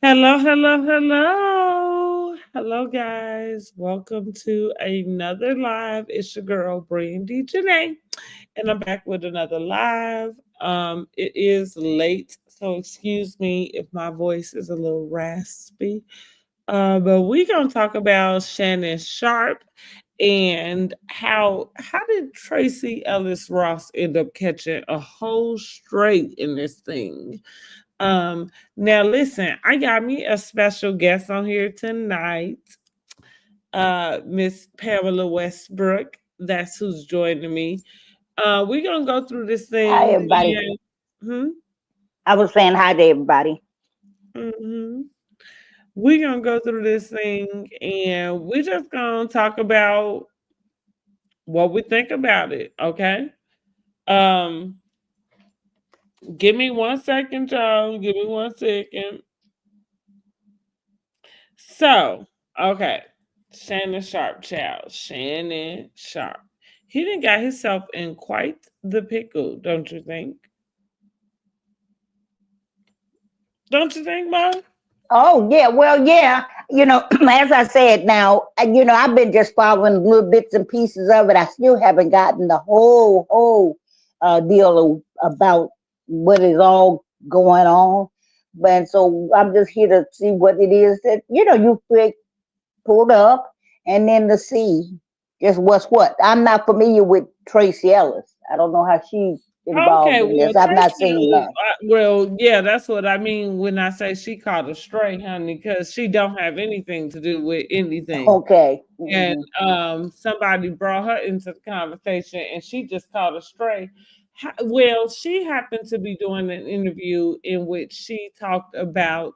Hello, hello, hello. Hello, guys. Welcome to another live. It's your girl, BRANDIJENAE, and I'm back with another live. It is late, so excuse me if my voice is a little raspy. But we're gonna talk about Shannon Sharpe and how did Tracee Ellis Ross end up catching a whole straight in this thing? Now listen, I got me a special guest on here tonight, Miss Pamela Westbrook. That's who's joining me. We're gonna go through this Hi, thing. everybody. And, hmm, I was saying hi to everybody. hmm. We're gonna go through this thing, and we're just gonna talk about what we think about it. Okay. Um, give me 1 second, y'all. Give me 1 second. So, okay. Shannon Sharpe, child. Shannon Sharpe. He didn't got himself in quite the pickle, don't you think? Don't you think, Mom? Oh, yeah. Well, yeah. As I said now, I've been just following little bits and pieces of it. I still haven't gotten the whole deal about what is all going on. But so I'm just here to see what it is that, pulled up and then to see just what's what. I'm not familiar with Tracee Ellis. I don't know how she's Okay, involved in well, this. I've not Tracee seen was, that. well, yeah, that's what I mean when I say she caught a stray, honey, because she don't have anything to do with anything. Okay. And Hmm. somebody brought her into the conversation, and she just caught a stray. Well, she happened to be doing an interview in which she talked about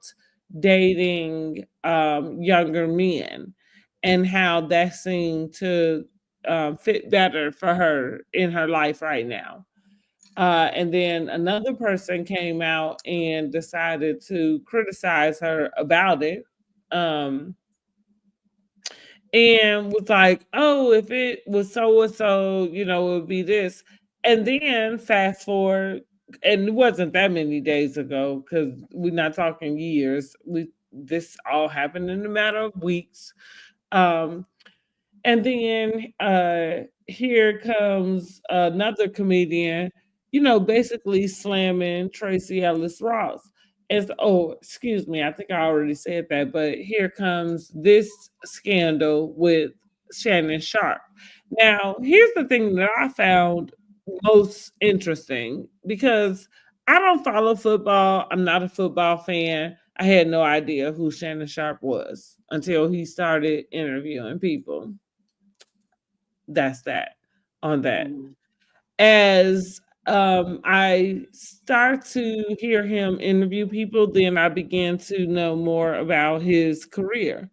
dating younger men and how that seemed to fit better for her in her life right now. And then another person came out and decided to criticize her about it. Um, and was like, "Oh, if it was so and so, it would be this." And then fast forward, and it wasn't that many days ago because we're not talking years. We This all happened in a matter of weeks. Um, and then here comes another comedian, basically slamming Tracee Ellis Ross. Excuse me, I think I already said that, but here comes this scandal with Shannon Sharpe. Now, here's the thing that I found most interesting because I don't follow football. I'm not a football fan. I had no idea who Shannon Sharpe was until he started interviewing people. That's that on that. Hmm. As I start to hear him interview people, then I began to know more about his career.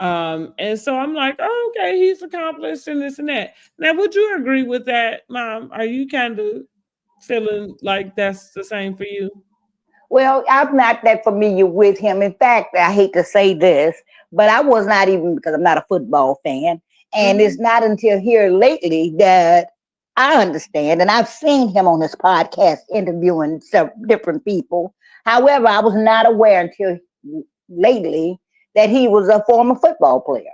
And so I'm like, oh, okay, he's accomplished and this and that. Now, would you agree with that, Mom? Are you kind of feeling like that's the same for you? Well, I'm not that familiar with him. In fact, I hate to say this, but I was not even because I'm not a football fan. And Hmm. it's not until here lately that I understand, and I've seen him on his podcast interviewing some different people. However, I was not aware until lately that he was a former football player.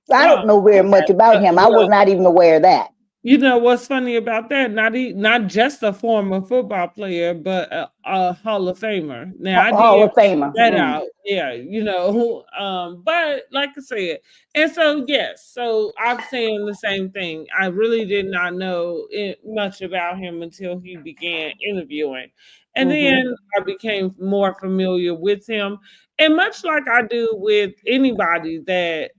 So I Oh, don't know very okay. much about him. I was Well, not even aware of that. you know what's funny about that? Not just a former football player, but a Hall of Famer. Now I did Hall of find Famer. that Mm. out. Yeah, but like I said, and so yes, so I'm saying the same thing. I really did not know much about him until he began interviewing, and Hmm. then I became more familiar with him. And much like I do with anybody that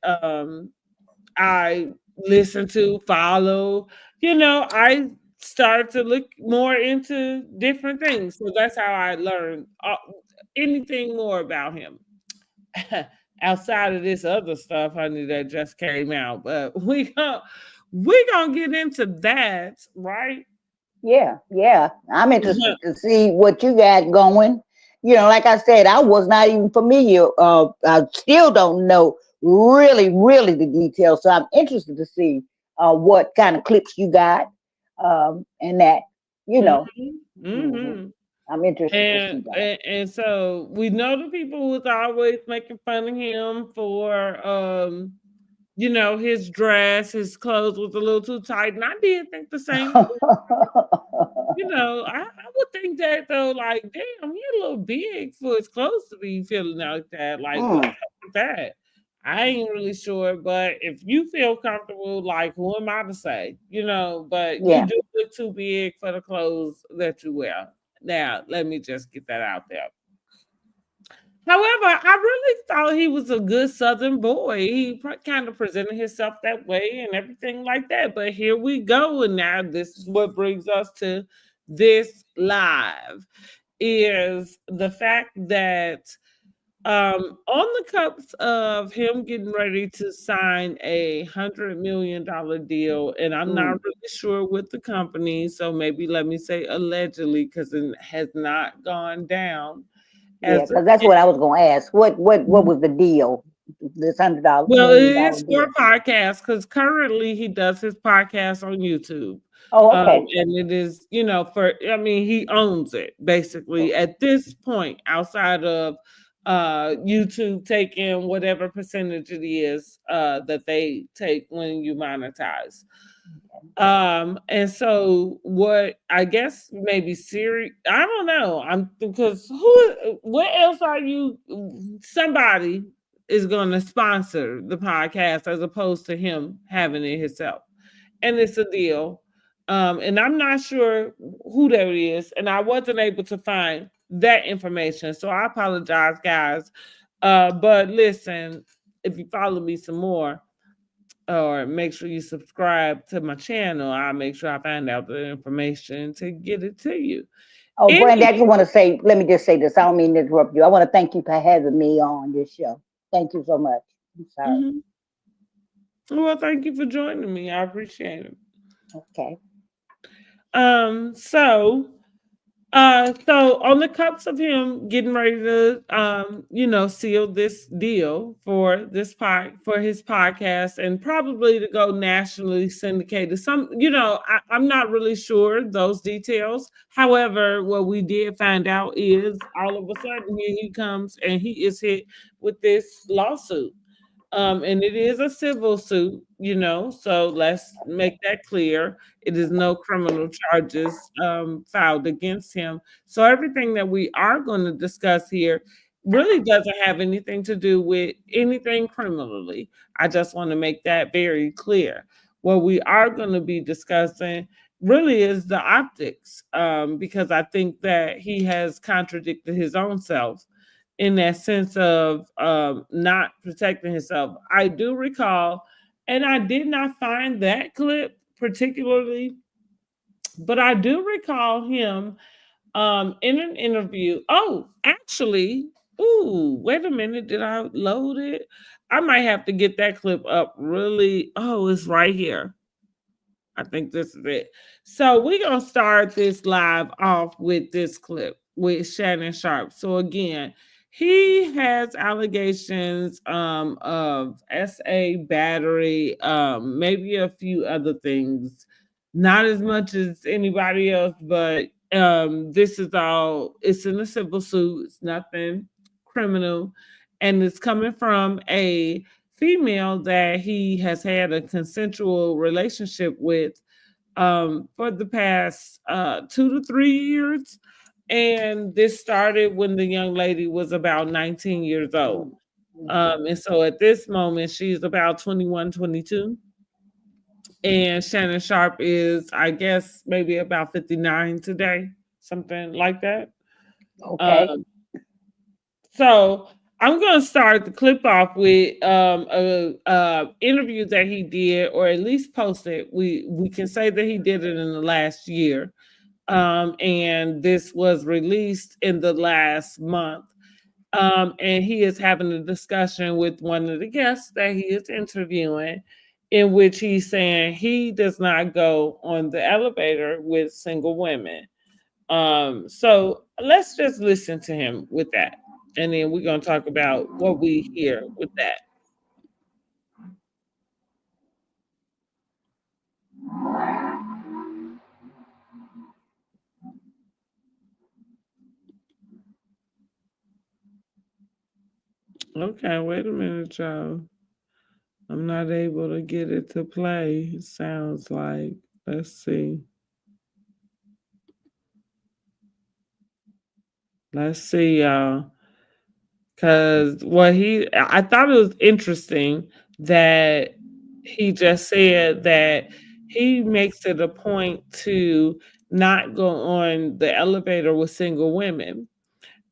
I listen to, follow, I start to look more into different things. So that's how I learned anything more about him. Outside of this other stuff, honey, that just came out. But we gonna get into that, right? Yeah, yeah. I'm interested to see what you got going. Like I said, I was not even familiar. I still don't know really the details. So I'm interested to see what kind of clips you got, and that, you know. Hmm. Hmm. Hmm. I'm interested to see And, that. and and so we know the people was always making fun of him for his dress, his clothes was a little too tight. And I did think the same. I would think that though, like, damn, he a little big for his clothes to be feeling like that. Like, what's Mm, up with that? I ain't really sure, but if you feel comfortable, like, who am I to say? But you yeah. do look too big for the clothes that you wear. Now, let me just get that out there. However, I really thought he was a good Southern boy. He kind of presented himself that way and everything like that. But here we go, and now this is what brings us to this live is the fact that on the cups of him getting ready to sign $100 million deal, and I'm not Mm, really sure with the company, so maybe let me say allegedly because it has not gone down yeah, as of because that's yet. what I was going to ask. What was the deal? This $100 Well, it million is for a deal. podcast because currently he does his podcast on YouTube. Oh, okay. And it is, he owns it basically at this point, outside of YouTube taking whatever percentage it is that they take when you monetize. And so what I guess maybe Siri, I don't know. I'm because what else are you somebody is gonna sponsor the podcast as opposed to him having it himself. And it's a deal. And I'm not sure who that is, and I wasn't able to find that information. So I apologize, guys. But listen, if you follow me some more, or make sure you subscribe to my channel. I'll make sure I find out the information to get it to you. Oh, Brandy, Any I just want to say, let me just say this. I don't mean to interrupt you. I want to thank you for having me on this show. Thank you so much. I'm sorry. Mhm. Well, thank you for joining me. I appreciate it. Okay. So so on the cups of him getting ready to seal this deal for for his podcast and probably to go nationally syndicated. I'm not really sure those details. However, what we did find out is all of a sudden here he comes and he is hit with this lawsuit. And it is a civil suit, so let's make that clear. It is no criminal charges filed against him. So everything that we are going to discuss here really doesn't have anything to do with anything criminally. I just want to make that very clear. What we are going to be discussing really is the optics, because I think that he has contradicted his own self in that sense of not protecting himself. I do recall, and I did not find that clip particularly, but I do recall him in an interview. Oh, actually, ooh, wait a minute, did I load it? I might have to get that clip up really. Oh, it's right here. I think this is it. So we're gonna start this live off with this clip with Shannon Sharpe. So again, he has allegations of SA battery, maybe a few other things, not as much as anybody else, but this is all it's in a civil suit, it's nothing criminal, and it's coming from a female that he has had a consensual relationship with for the past 2 to 3 years. And this started when the young lady was about 19 years old. Mm, And so at this moment, she's about 21, 22. And Shannon Sharpe is, I guess, maybe about 59 today, something like that. okay. Um, So I'm going to start the clip off with a interview that he did, or at least posted. We can say that he did it in the last year, and this was released in the last month. And he is having a discussion with one of the guests that he is interviewing, in which he's saying he does not go on the elevator with single women. So let's just listen to him with that. And then we're going to talk about what we hear with that. Okay, wait a minute, y'all. I'm not able to get it to play. It sounds like. Let's see. Let's see, y'all. Because I thought it was interesting that he just said that he makes it a point to not go on the elevator with single women.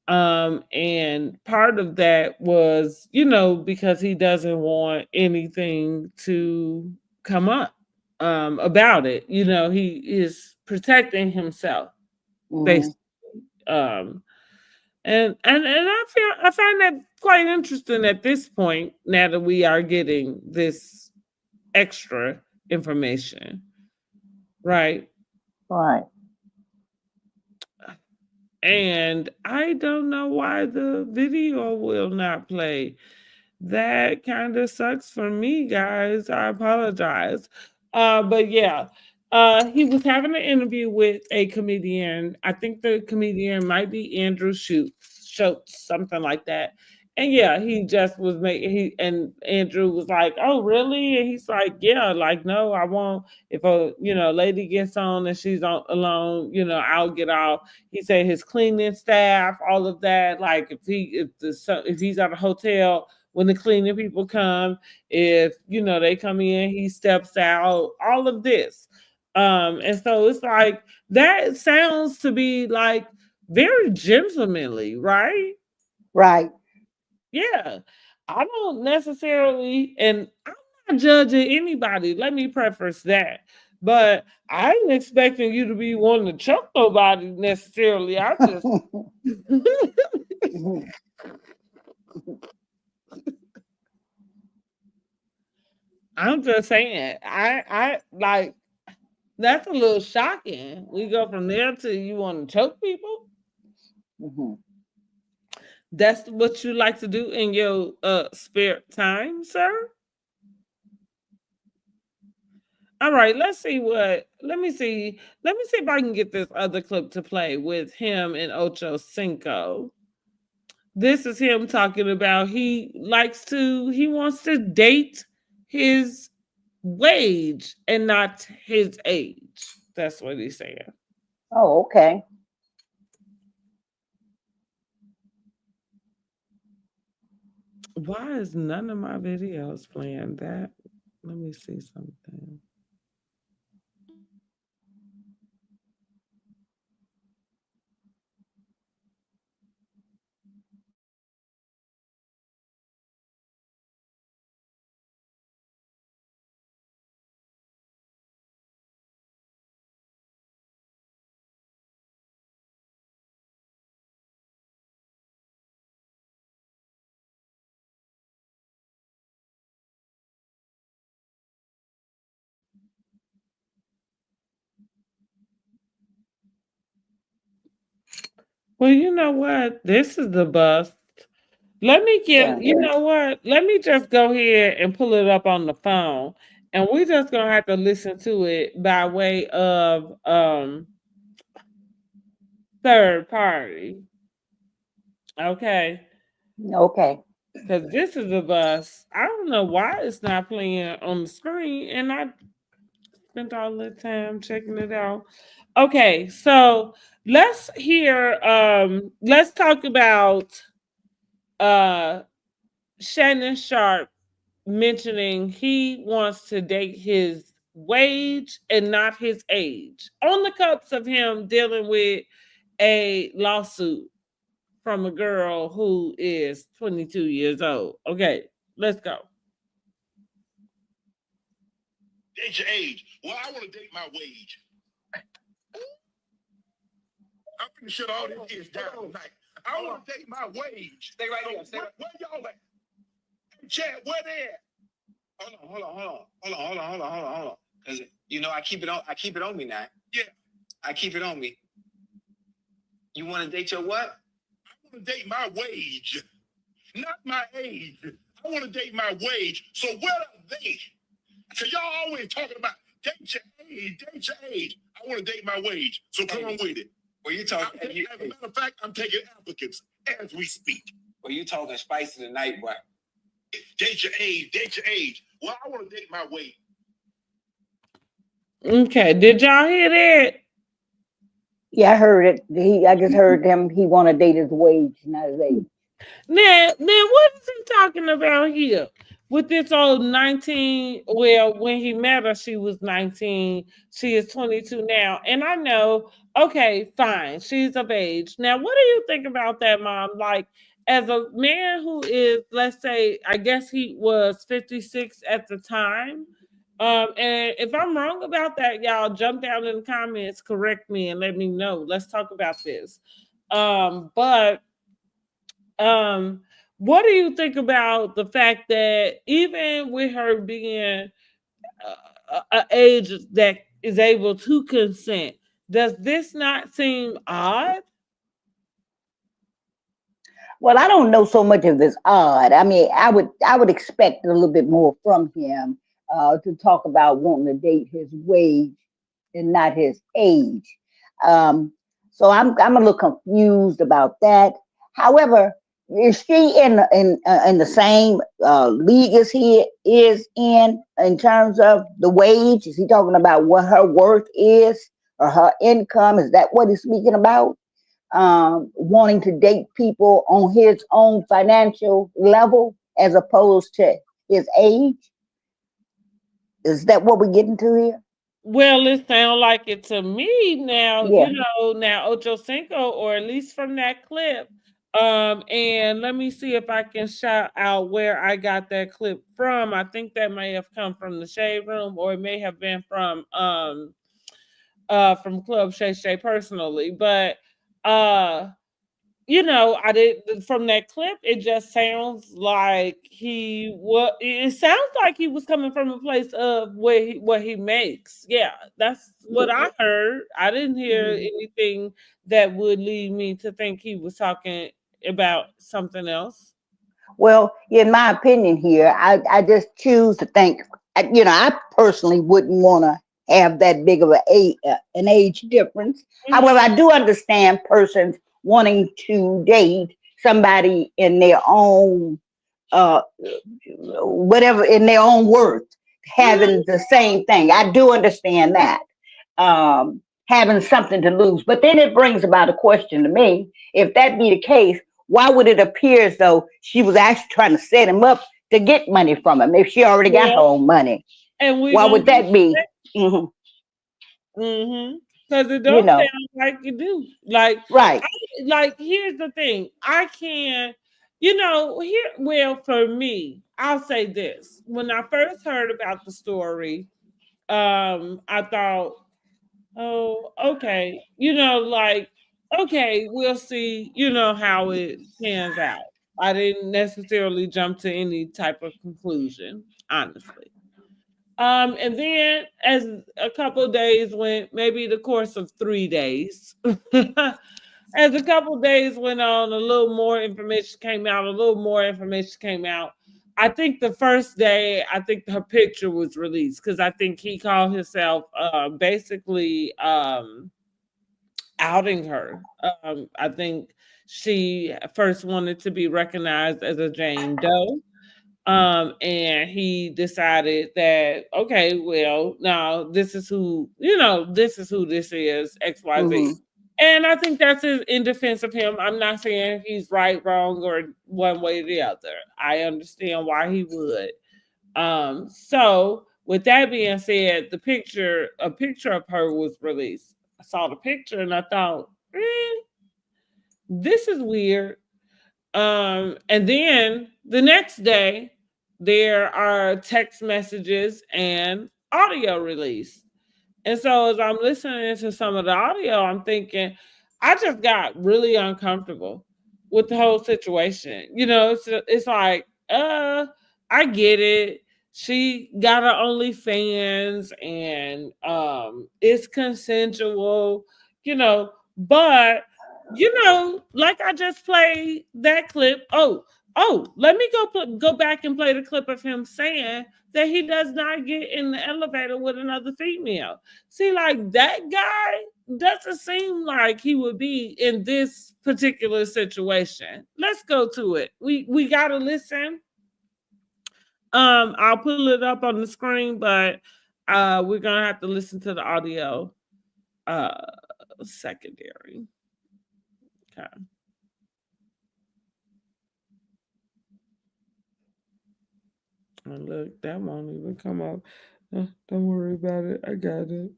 And part of that was, because he doesn't want anything to come up about it. He is protecting himself, Mm-hmm. basically. Um, and I find that quite interesting at this point, now that we are getting this extra information, right? Right. And I don't know why the video will not play. That kind of sucks for me, guys. I apologize. But yeah, he was having an interview with a comedian. I think the comedian might be Andrew Schultz, something like that. And yeah, he just was making and Andrew was like, "Oh, really?" And he's like, "Yeah, like no, I won't. If a lady gets on and she's on alone, I'll get off." He said his cleaning staff, all of that. Like if he's at a hotel when the cleaning people come, if they come in, he steps out, all of this. And so it's like that sounds to be like very gentlemanly, right? Right. Yeah. I don't necessarily, and I'm not judging anybody. Let me preface that. But I ain't expecting you to be wanting to choke nobody necessarily. I just I'm just saying, I like that's a little shocking. We go from there to you want to choke people. Mhm. That's what you like to do in your spare time, sir. All right, let's see what. Let me see. Let me see if I can get this other clip to play with him and Ocho Cinco. This is him talking about he wants to date his wage and not his age. That's what he's saying. Oh, okay. Why is none of my videos playing that? Let me see something. Well, you know what? This is the bust. Let me Yeah. get, you know what? Let me just go here and pull it up on the phone. And we just gonna have to listen to it by way of third party. Okay. Okay. Because this is a bust. I don't know why it's not playing on the screen. And I spent all the time checking it out. Okay, so let's talk about uh Shannon Sharpe mentioning he wants to date his wage and not his age on the cups of him dealing with a lawsuit from a girl who is 22 years old. Okay, let's go. Date your age. Well, I want to date my wage. I'm finna shut all this kids down tonight. I want to date my wage. Stay right here. Where y'all at? Hey, Chad, where they at? Hold on. Cause I keep it on. I keep it on me now. Yeah, I keep it on me. You want to date your what? I want to date my wage, not my age. I want to date my wage. So where are they? So y'all always talking about date your age, date your age. I want to date my wage. So come on with it. Well, you talking. As a matter of fact, I'm taking applicants as we speak. Or you talking spicy tonight, boy? Date your age. Date your age. Well, I want to date my weight. Okay, did y'all hear that? Yeah, I heard it. I just heard him. He want to date his wage, not his age. Now, what is he talking about here? With this old 19, well, when he met her, she was 19. She is 22 now. And I know, okay, fine, she's of age. Now, what do you think about that, Mom? Like, as a man who is, let's say, I guess he was 56 at the time. And if I'm wrong about that, y'all jump down in the comments, correct me, and let me know. Let's talk about this. But um, what do you think about the fact that even with her being a age that is able to consent, does this not seem odd? Well, I don't know so much of it's odd. I mean, I would expect a little bit more from him to talk about wanting to date his wage and not his age. Um, so I'm a little confused about that. However, is she in the same league as he is in terms of the wage? Is he talking about what her worth is or her income? Is that what he's speaking about? Wanting to date people on his own financial level as opposed to his age? Is that what we're getting to here? Well, it sounds like it to me now, Yeah. now Ocho Cinco, or at least from that clip. And let me see if I can shout out where I got that clip from. I think that may have come from the Shade Room, or it may have been from Club Shay Shay personally. But uh I did from that clip, it just sounds like it sounds like he was coming from a place of what he makes. Yeah, that's what I heard. I didn't hear anything that would lead me to think he was talking about something else. Well, in my opinion here, I just choose to think, I personally wouldn't want to have that big of an age difference. However, Mhm. I do understand persons wanting to date somebody in their own, uh, whatever, in their own worth, having Mhm. the same thing. I do understand that. Having something to lose. But then it brings about a question to me. If that be the case, why would it appear as though she was actually trying to set him up to get money from him if she already got her Well, own money? and we Why gonna would get that be? Hmm. because it You don't know, sound like you do. Like, right. like here's the thing. I can't, here. Well, for me, I'll say this. When I first heard about the story, I thought, oh, okay, like, okay, we'll see, how it pans out. I didn't necessarily jump to any type of conclusion, honestly. And then as a couple of days went, maybe the course of 3 days, as a couple of days went on, a little more information came out, a little more information came out. I think the first day, I think her picture was released because I think he called himself basically outing her. I think she first wanted to be recognized as a Jane Doe, and he decided that, okay, well, now this is who, this is XYZ. Hmm. And I think that's in defense of him. I'm not saying he's right, wrong, or one way or the other. I understand why he would. So with that being said, a picture of her was released. I saw the picture and I thought, this is weird. And then the next day, there are text messages and audio release. And so as I'm listening to some of the audio, I'm thinking, I just got really uncomfortable with the whole situation. It's like, I get it. She got her OnlyFans and it's consensual, but like I just played that clip. Oh, Oh, let me go back and play the clip of him saying that he does not get in the elevator with another female. See, like that guy doesn't seem like he would be in this particular situation. Let's go to it. We gotta listen. I'll pull it up on the screen, but we're gonna have to listen to the audio uh secondary. Okay. And look, that won't even come up. Don't worry about it. I got it.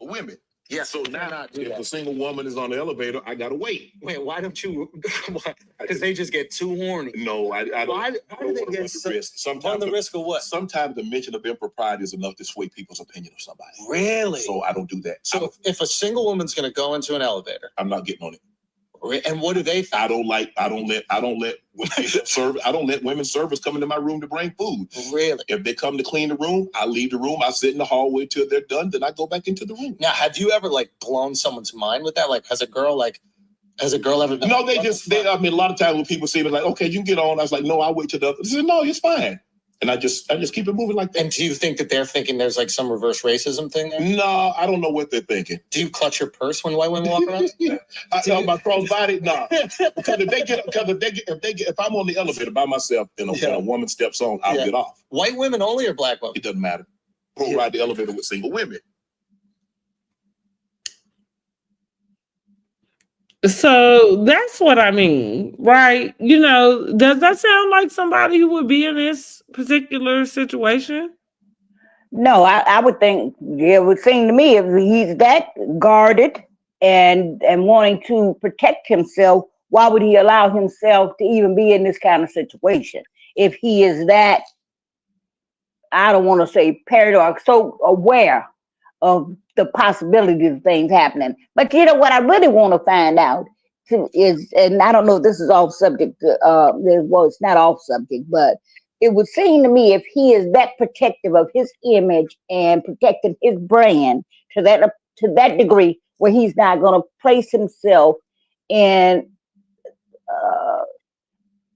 Women. Yeah, so now if a single woman is on the elevator, I gotta wait. Wait, why don't you? Because they just get too horny. No, I don't. Why I do don't they want to get run the risk. on the risk of what? Sometimes the mention of impropriety is enough to sway people's opinion of somebody. Really? So I don't do that. So if a single woman's going to go into an elevator, I'm not getting on it. and what do they think? I don't let women servers come into my room to bring food. Really? If they come to clean the room, I leave the room. I sit in the hallway till they're done. Then I go back into the room. Now, have you ever like blown someone's mind with that? Like, has a girl ever? No, I mean, a lot of times when people say it, like, okay, you can get on. I was like, no, I'll wait till the other. They said, no, it's fine. And I just keep it moving like that. And do you think that they're thinking there's like some reverse racism thing there? No, I don't know what they're thinking. Do you clutch your purse when white women walk around? I tell my crossbody, no. Because if I'm on the elevator by myself and a woman steps on, I'll get off. White women only or black women? It doesn't matter. I don't ride the elevator with single women. So that's what I mean, right? You know, does that sound like somebody who would be in this particular situation? No, I would think it would seem to me if he's that guarded and wanting to protect himself, why would he allow himself to even be in this kind of situation? If he is that, I don't want to say paranoid, so aware of the possibilities of things happening. But you know what I really want to find out is, and I don't know if this is off subject, well, it's not off subject, but it would seem to me if he is that protective of his image and protecting his brand to that degree, where he's not going to place himself in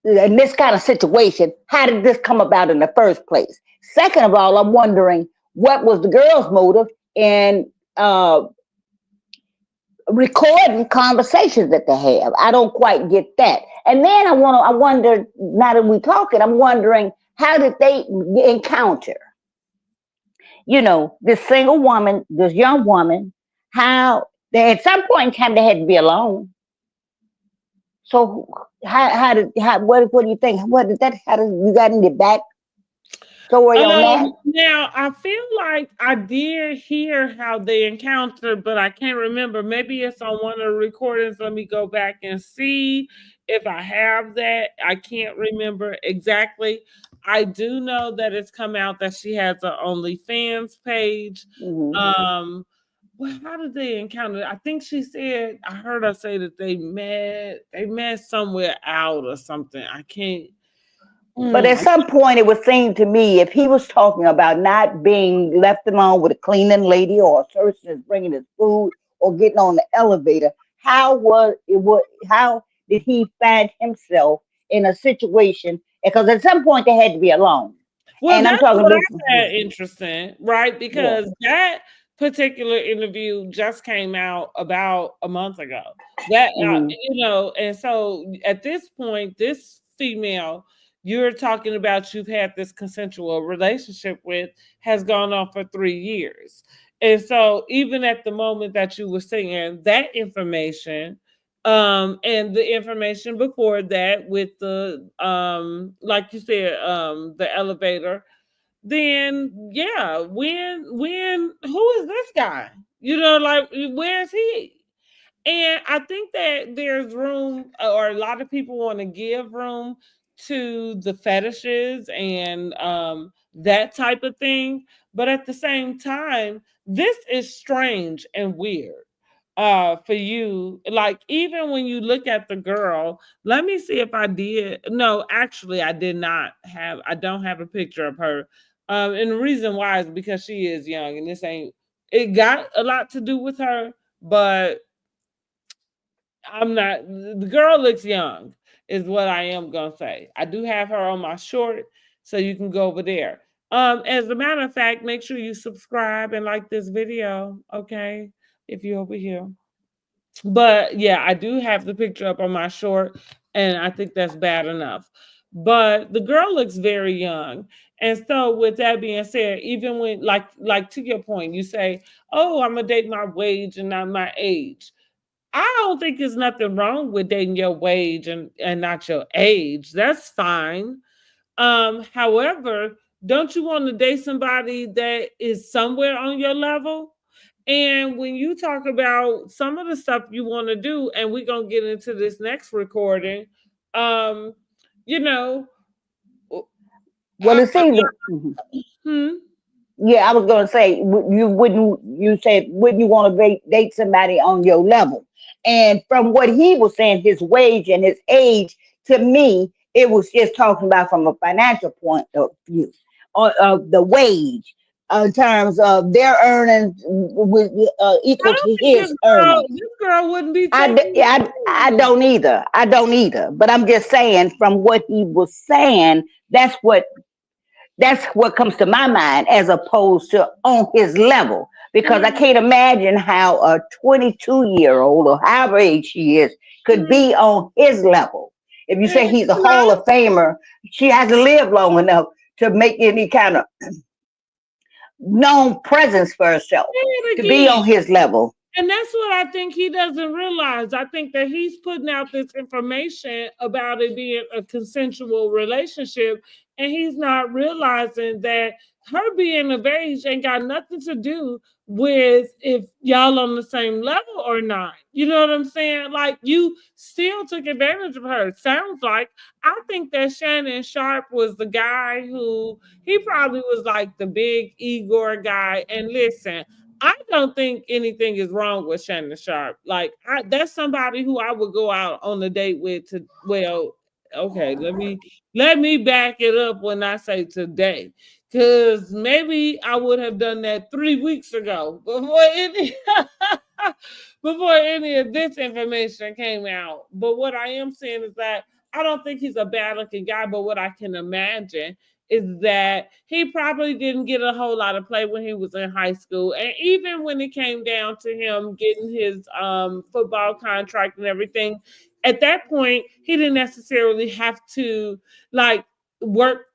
this kind of situation, how did this come about in the first place? Second of all, I'm wondering what was the girl's motive in recording conversations that they have. I don't quite get that. And then I wonder, now that we're talking, I'm wondering, how did they encounter, this single woman, this young woman, how they, at some point in time, they had to be alone. So what do you think? How did you got in the back story on that? Now I feel like I did hear how they encountered, but I can't remember. Maybe it's on one of the recordings. Let me go back and see if I have that. I can't remember exactly. I do know that it's come out that she has an OnlyFans page. Mm-hmm. Well, how did they encounter? I think she said, I heard her say that they met somewhere out or something. I can't. But at some point, it would seem to me, if he was talking about not being left alone with a cleaning lady or a person is bringing his food or getting on the elevator, how did he find himself in a situation? Because at some point, they had to be alone. Well, and that's what I find interesting, right? Because that particular interview just came out about a month ago. That and so at this point, this female you're talking about you've had this consensual relationship with has gone on for 3 years. And so even at the moment that you were saying that information, and the information before that with the like you said, the elevator, then when who is this guy? Like where's he? And I think that there's room, or a lot of people want to give room to the fetishes and that type of thing. But at the same time, this is strange and weird for you. Like, even when you look at the girl, let me see if I did. No, actually, I don't have a picture of her. And the reason why is because she is young and it got a lot to do with her, but I'm not. The girl looks young, is what I am gonna say. I do have her on my short, so you can go over there. As a matter of fact, make sure you subscribe and like this video, okay? If you're over here. But yeah, I do have the picture up on my short, and I think that's bad enough. But the girl looks very young. And so with that being said, even when like to your point, you say, "Oh, I'm gonna date my wage and not my age." I don't think there's nothing wrong with dating your wage and not your age. That's fine. However, don't you want to date somebody that is somewhere on your level? And when you talk about some of the stuff you want to do, and we're gonna get into this next recording, um, you know, Well, I, it's either. hmm, Yeah, I was gonna say you wouldn't. You said wouldn't you want to date somebody on your level? And from what he was saying, his wage and his age, to me, it was just talking about from a financial point of view, or the wage in terms of their earnings with I equal don't to think his earnings. this girl wouldn't be I, taking. I don't either. I don't either. But I'm just saying, from what he was saying, that's what comes to my mind as opposed to on his level. Because I can't imagine how a 22-year-old or however age she is could be on his level. If you say he's a Hall of Famer, she has to live long enough to make any kind of known presence for herself to be Again. on his level. And that's what I think he doesn't realize. I think that he's putting out this information about it being a consensual relationship, and he's not realizing that her being of age ain't got nothing to do with if y'all on the same level or not. You know what I'm saying? Like you still took advantage of her. It sounds like I think that Shannon Sharpe was the guy who he probably was like the big Igor guy. And listen, I don't think anything is wrong with Shannon Sharpe. Like that's somebody who I would go out on a date with. To well, okay, let me back it up when I say today, because maybe I would have done that 3 weeks ago before any before any of this information came out. But what I am saying is that I don't think he's a bad looking guy. But what I can imagine is that he probably didn't get a whole lot of play when he was in high school. And even when it came down to him getting his football contract and everything, at that point, he didn't necessarily have to like work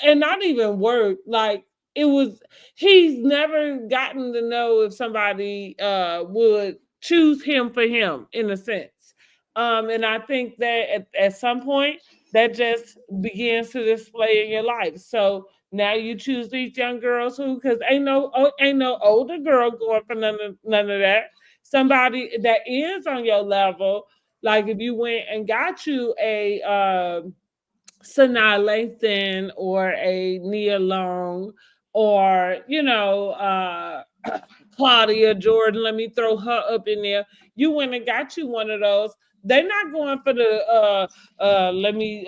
and not even work. Like it was, he's never gotten to know if somebody would choose him for him in a sense. And I think that at some point, that just begins to display in your life. So now you choose these young girls who, because ain't no older girl going for none of that. Somebody that is on your level, like if you went and got you a Sanaa Lathan or a Nia Long or Claudia Jordan. Let me throw her up in there. You went and got you one of those. They're not going for the let me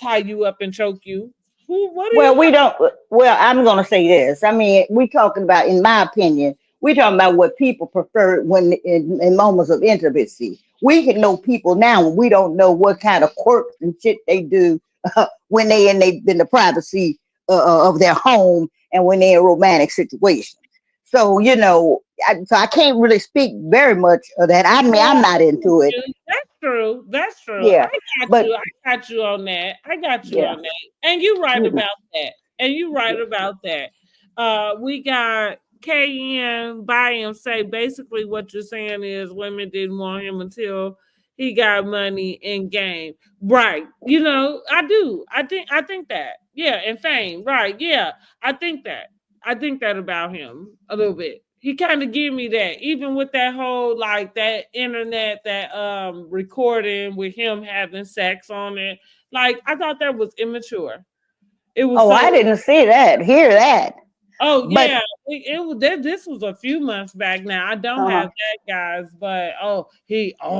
tie you up and choke you. What are you Well, we don't. Well, I'm going to say this. I mean, we talking about, in my opinion, we talking about what people prefer when in moments of intimacy. We can know people now, and we don't know what kind of quirks and shit they do when they in the privacy of their home and when they're in romantic situations. So so I can't really speak very much of that. I mean, I'm not into it. That's true. That's true. Yeah, I got but you. I got you on that. I got you yeah, on that. And you're right mm, about that. And you're right about that. We got KN by him say basically what you're saying is women didn't want him until he got money and game. Right. I do. I think that. Yeah, and fame. Right. Yeah. I think that. I think that about him a little bit. He kind of give me that, even with that whole like that internet, that recording with him having sex on it. Like I thought that was immature. It was oh, so. I didn't see that, hear that, Oh but yeah, it was. This was a few months back now. I don't have uh that, guys, but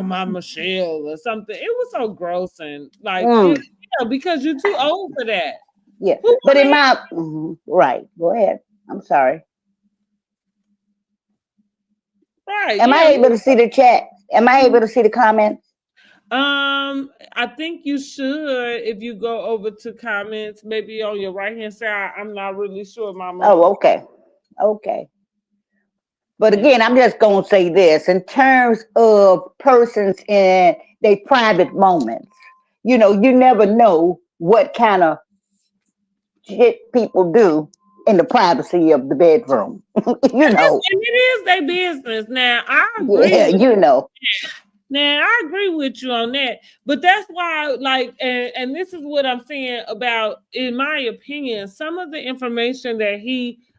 my Michelle or something. It was so gross and like mm, yeah, because you're too old for that. yeah. Who But in wanna my right, go ahead. I'm sorry. right? Am Yeah, I able to see the chat? Am I able to see the comments? I think you should if you go over to comments, maybe on your right hand side. I'm not really sure, Mama. Oh, okay. Okay. But Yeah. again, I'm just going to say this in terms of persons in their private moments. You never know what kind of shit people do in the privacy of the bedroom. you know, And it is their business. Now, I agree yeah, with you know. Now I agree with you on that, but that's why, like, and this is what I'm saying about, in my opinion, some of the information that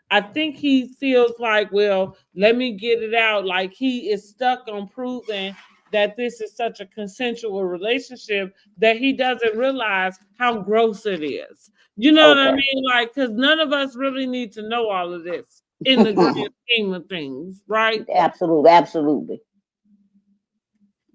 I think he feels like, well, let me get it out. Like he is stuck on proving that this is such a consensual relationship that he doesn't realize how gross it is. You know what I Okay. mean? Like, because none of us really need to know all of this in the grand scheme of things, right? Absolutely, absolutely.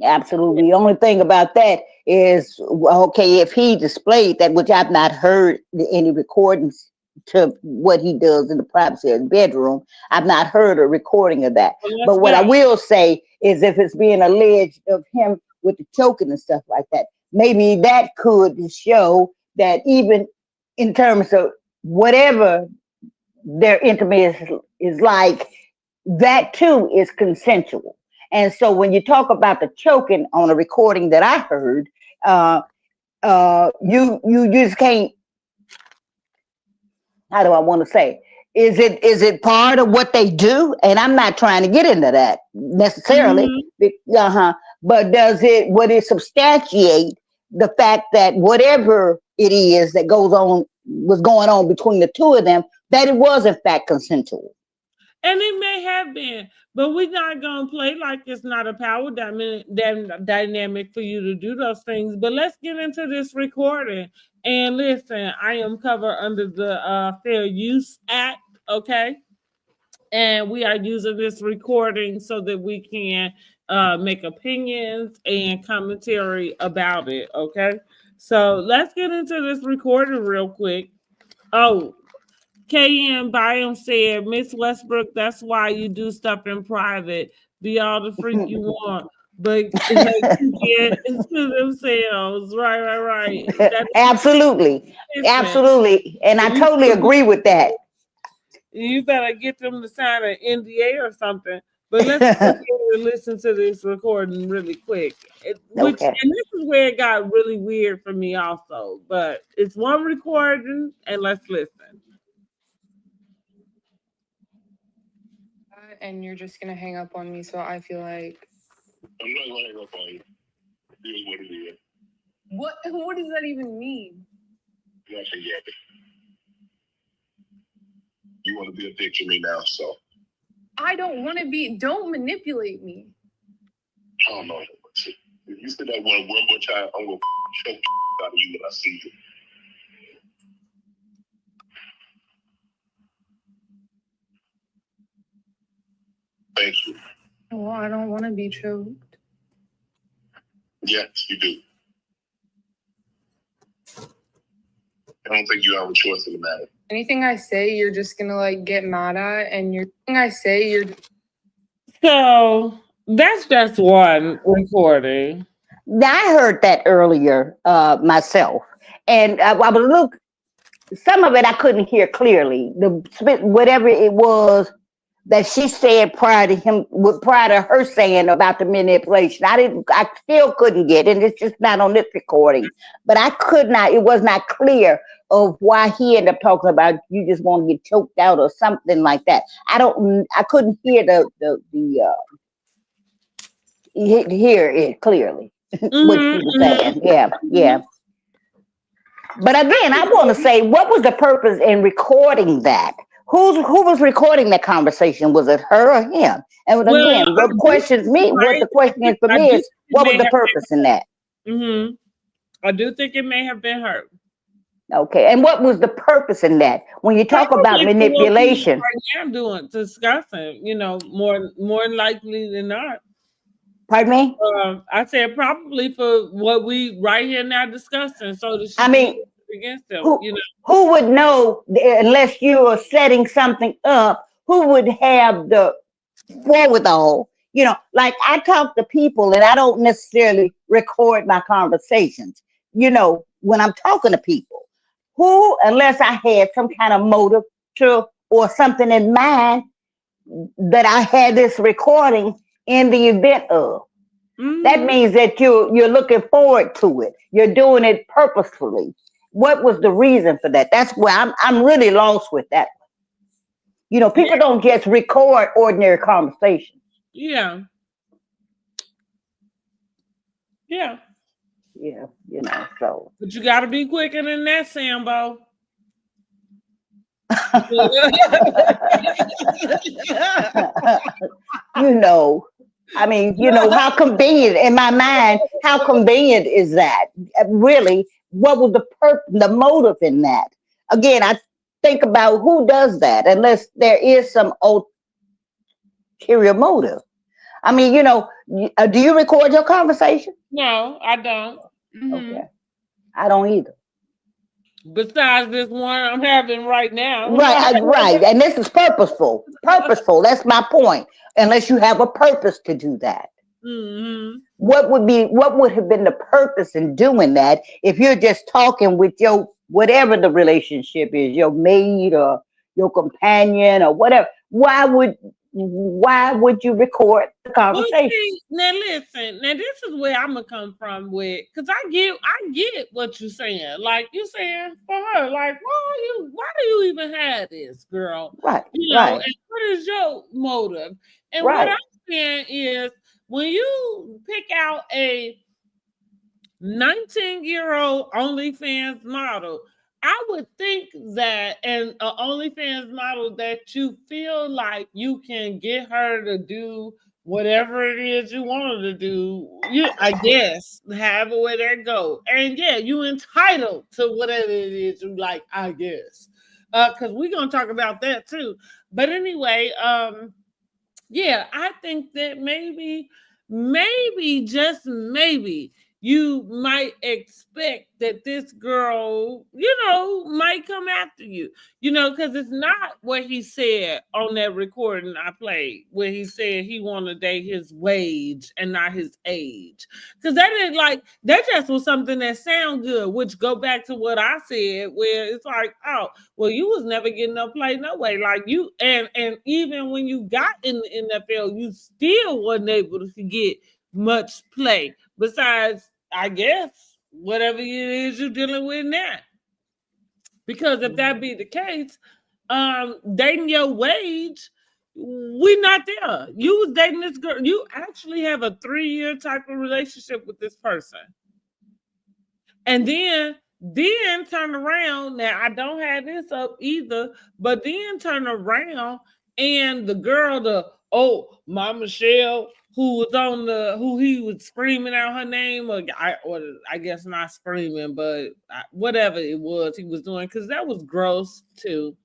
Absolutely. The only thing about that is, well, okay, if he displayed that, which I've not heard any recordings to what he does in the privacy of the bedroom, I've not heard a recording of that. Well, let's But what go. I will say is, if it's being alleged of him with the choking and stuff like that, maybe that could show that even in terms of whatever their intimacy is like, that too is consensual. And so when you talk about the choking on a recording that I heard, uh, you just can't. How do I want to say? Is it part of what they do? And I'm not trying to get into that necessarily. Mhm. Uh-huh. But would it substantiate the fact that whatever it is that was going on between the two of them, that it was in fact consensual? And it may have been, but we're not gonna play like it's not a power dynamic for you to do those things. But let's get into this recording. And listen, I am covered under the Fair Use Act, okay? And we are using this recording so that we can make opinions and commentary about it, okay? So let's get into this recording real quick. Oh, KM Byam said, Miss Westbrook, that's why you do stuff in private. Be all the freak you want. But get into themselves. Right. That's Absolutely. listen. Absolutely. And I totally agree with that. You better get them to sign an NDA or something. But let's go ahead and listen to this recording really quick. Okay. And this is where it got really weird for me also. But it's one recording, and let's listen. And you're just gonna hang up on me, so I feel like I'm not gonna hang up on you. It is what it is. what does that even mean? Nothing yet. You want to be a dick to me now, so I don't want to be. Don't manipulate me. I don't know. If you say that one more time, I'm gonna choke out of you when I see you. Thank you. Well, I don't want to be choked. Yes, you do. I don't think you have a choice in the matter. Anything I say, you're just gonna like get mad at, and anything I say, you're. So that's just one recording. I heard that earlier myself. And I was some of it I couldn't hear clearly. Whatever it was that she said prior to her saying about the manipulation, I still couldn't get it. And it's just not on this recording. But it was not clear of why he ended up talking about you just want to get choked out or something like that. I couldn't hear hear it clearly. What she was saying. Yeah. But again, I want to say, what was the purpose in recording that? Who was recording that conversation? Was it her or him? And Well, again, what the question is for me is, what was the purpose in that? Mm-hmm. I do think it may have been her. Okay, and what was the purpose in that? When you talk about Probably for what we manipulation, right now discussing, more likely than not. pardon me? I said probably for what we right here now discussing, so that she I can use mean, it against them. who would know unless you are setting something up? Who would have the wherewithal Like I talk to people and I don't necessarily record my conversations, when I'm talking to people who, unless I had some kind of motive to or something in mind that I had this recording in the event of. That means that you're looking forward to it. You're doing it purposefully. What was the reason for that? That's where I'm really lost with that. People don't just record ordinary conversations. Yeah. Yeah. Yeah, so. But you got to be quicker than that, Sambo. I mean, how convenient in my mind, how convenient is that? Really, what was the motive in that? Again, I think about who does that, unless there is some ulterior motive. I mean, do you record your conversation? No, I don't. Okay. I don't either. Besides this one I'm having right now. Right. And this is purposeful. Purposeful. That's my point. Unless you have a purpose to do that. Mm-hmm. What would have been the purpose in doing that if you're just talking with your whatever the relationship is, your maid or your companion or whatever? Why would you record the Well, conversation? see, now listen. Now this is where I'm gonna come from with, because I get what you're saying. Like you saying for her, like why do you even have this, girl? Right. And what is your motive? And what Right. I'm saying is, when you pick out a 19-year-old OnlyFans model, I would think that, and an OnlyFans model that you feel like you can get her to do whatever it is you want her to do, I guess, however way that go. And yeah, you entitled to whatever it is you like, I guess. Because we're gonna talk about that too. But anyway, yeah, I think that maybe, just maybe, you might expect that this girl, might come after you, because it's not what he said on that recording I played, where he said he wanted to date his wage and not his age. Because that just was something that sound good, which go back to what I said, where it's like, oh, well, you was never getting no play no way. Like you, and even when you got in the NFL, you still wasn't able to get much play. Besides, I guess, whatever it is you're dealing with now. Because if that be the case, dating your wage, we not there. You was dating this girl. You actually have a 3-year type of relationship with this person. And then turn around. Now I don't have this up either, but then turn around and the girl, my Michelle, who he was screaming out her name, or I guess not screaming, but whatever it was he was doing, because that was gross too.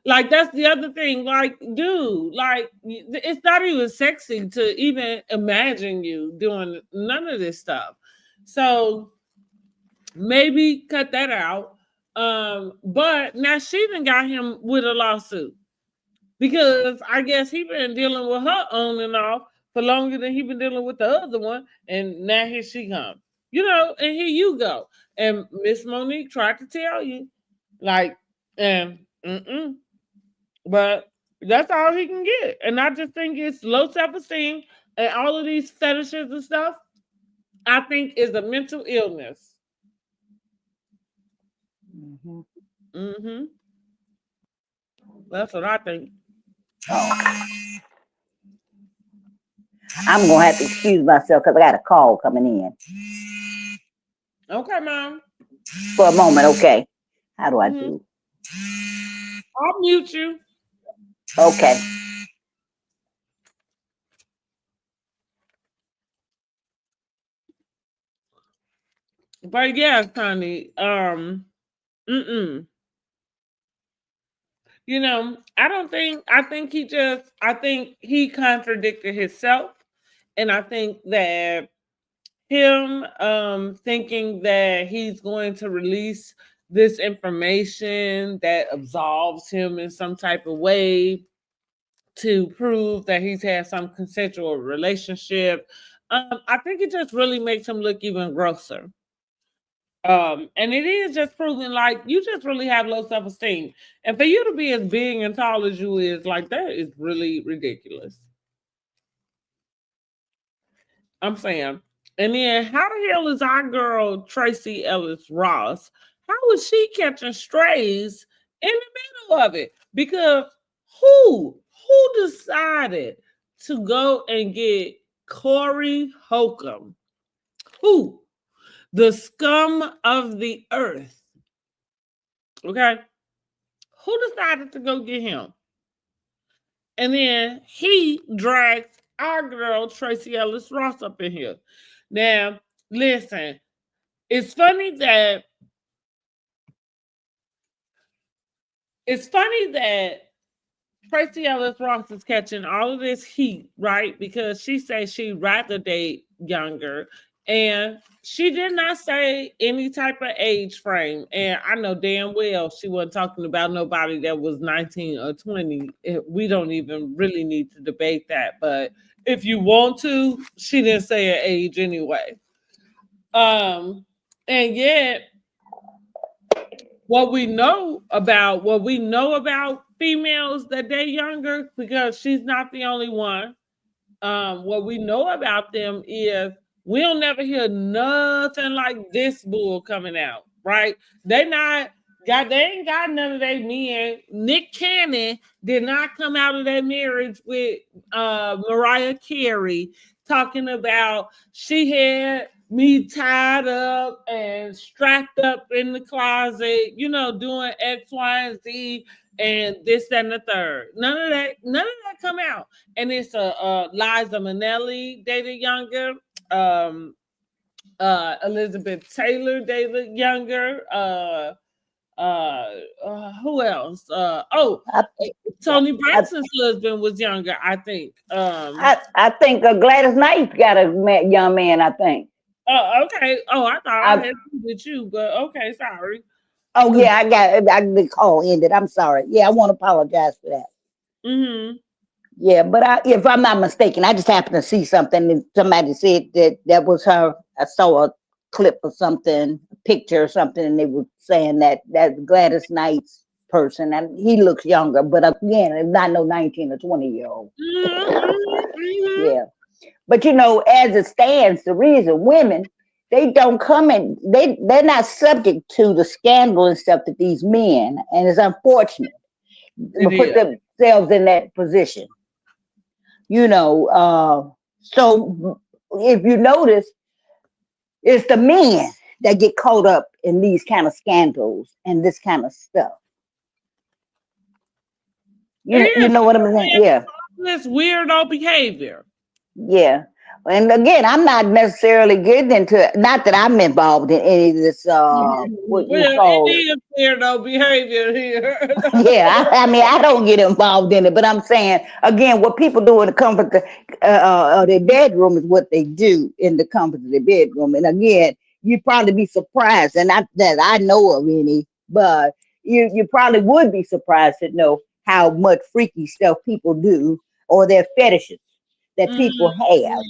Like that's the other thing. Like, dude, like it's not even sexy to even imagine you doing none of this stuff. So maybe cut that out. But now she done got him with a lawsuit, because I guess he been dealing with her on and off for longer than he been dealing with the other one, and now here she comes. And here you go. And Miss Monique tried to tell you, like, but that's all he can get. And I just think it's low self-esteem, and all of these fetishes and stuff, I think is a mental illness. Mm-hmm. That's what I think. Oh. I'm gonna have to excuse myself because I got a call coming in. Okay, Mom. For a moment, okay. How do I do? I'll mute you. Okay. But yes, honey. I think he contradicted himself. And I think that him thinking that he's going to release this information that absolves him in some type of way to prove that he's had some consensual relationship. I think it just really makes him look even grosser. And it is just proving like you just really have low self-esteem. And for you to be as big and tall as you is, like that is really ridiculous. I'm saying. And then how the hell is our girl Tracee Ellis Ross? How is she catching strays in the middle of it? Because who decided to go and get Corey Holcomb? Who? The scum of the earth. Okay. Who decided to go get him? And then he drags our girl Tracee Ellis Ross up in here. Now, listen, it's funny that Tracee Ellis Ross is catching all of this heat, right? Because she says she'd rather date younger. And she did not say any type of age frame. And I know damn well she wasn't talking about nobody that was 19 or 20. We don't even really need to debate that. But if you want to, she didn't say her age anyway. And yet, what we know about females that they're younger, because she's not the only one. What we know about them is we'll never hear nothing like this bull coming out, right? They ain't got none of their men. Nick Cannon did not come out of that marriage with Mariah Carey talking about she had me tied up and strapped up in the closet, doing X, Y, and Z and this, that, and the third. None of that come out. And it's Liza Minnelli dated younger. Elizabeth Taylor dated younger. Who else? Tony Braxton's husband was younger, I think. I think Gladys Knight got a young man, I think. Oh, okay. Oh, I thought I had with you, but okay, sorry. Oh yeah, the call ended. I'm sorry. Yeah, I want to apologize for that. Mm-hmm. Yeah, but if I'm not mistaken, I just happened to see something and somebody said that was her. I saw a clip or something, a picture or something, and they were saying that Gladys Knight's person, and he looks younger, but again, not no 19 or 20-year-old. Mm-hmm. Yeah, but as it stands, the reason women they don't come in, they're not subject to the scandal and stuff that these men, and it's unfortunate to put themselves in that position. So if you notice, it's the men that get caught up in these kind of scandals and this kind of stuff. You know what I'm saying? Yeah. This weirdo behavior. Yeah. And again, I'm not necessarily getting into, not that I'm involved in any of this, what you call it is weirdo behavior here. Yeah, I mean, I don't get involved in it, but I'm saying, again, what people do in the comfort of their bedroom is what they do in the comfort of their bedroom. And again, you'd probably be surprised, and not that I know of any, but you probably would be surprised to know how much freaky stuff people do or their fetishes that people have,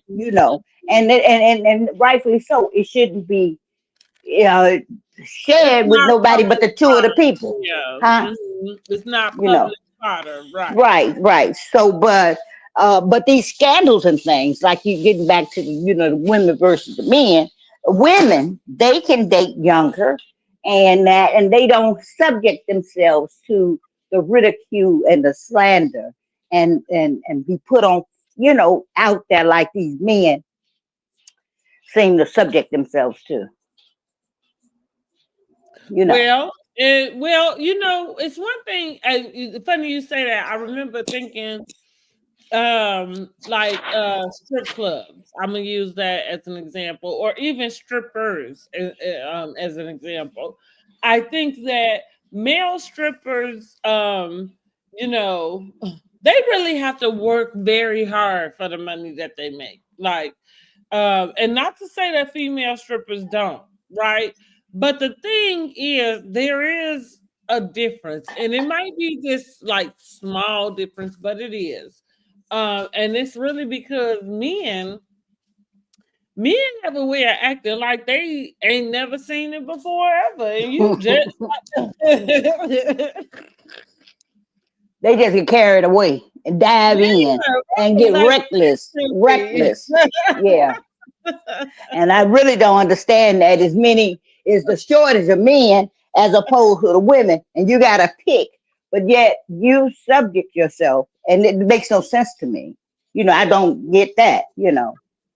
and rightfully so. It shouldn't be shared with nobody but the two of the people. Yeah. Huh? It's not public fodder, right. Right. So, but these scandals and things, like you getting back to the women versus the men. Women, they can date younger, and they don't subject themselves to the ridicule and the slander, and be put on, out there like these men seem to subject themselves to. Well, it's one thing. Funny you say that. I remember thinking, strip clubs. I'm gonna use that as an example, or even strippers as an example. I think that male strippers, they really have to work very hard for the money that they make. And not to say that female strippers don't, right? But the thing is, there is a difference, and it might be this like small difference, but it is. And it's really because men have a way of acting like they ain't never seen it before ever, and you just They just get carried away and dive in yeah, and right, get like reckless, instantly. reckless. Yeah. And I really don't understand that as many is the shortage of men as opposed to the women. And you got to pick, but yet you subject yourself. And it makes no sense to me. I don't get that. Yeah, no,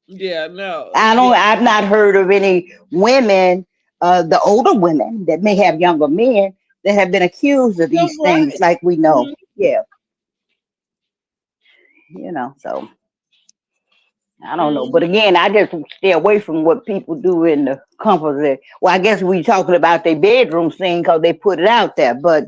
yeah, I've not heard of any women, the older women that may have younger men that have been accused of you're these things right. like we know. Mhm. Yeah. So I don't know. But Mhm. again, I just stay away from what people do in the comfort of their, well, I guess we talking about their bedroom scene because they put it out there. But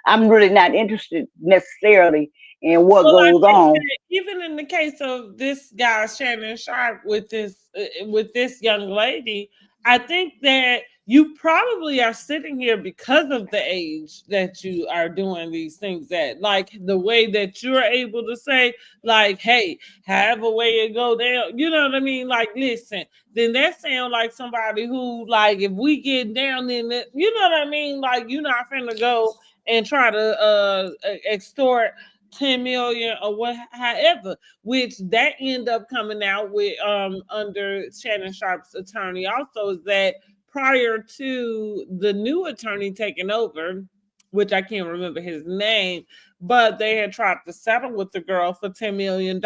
I'm really not interested necessarily in what Well, I goes think on. that even in the case of this guy Shannon Sharpe with this young lady, I think that you probably are sitting here because of the age that you are doing these things at, like the way that you're able to say, like, "Hey, however way it go down," you know what I mean? Like, listen, then that sound like somebody who, like, if we get down in it, you know what I mean? Like, you're not finna go and try to extort 10 million or what however, which that end up coming out with under Shannon Sharpe's attorney also is that prior to the new attorney taking over, which I can't remember his name, but they had tried to settle with the girl for $10 million,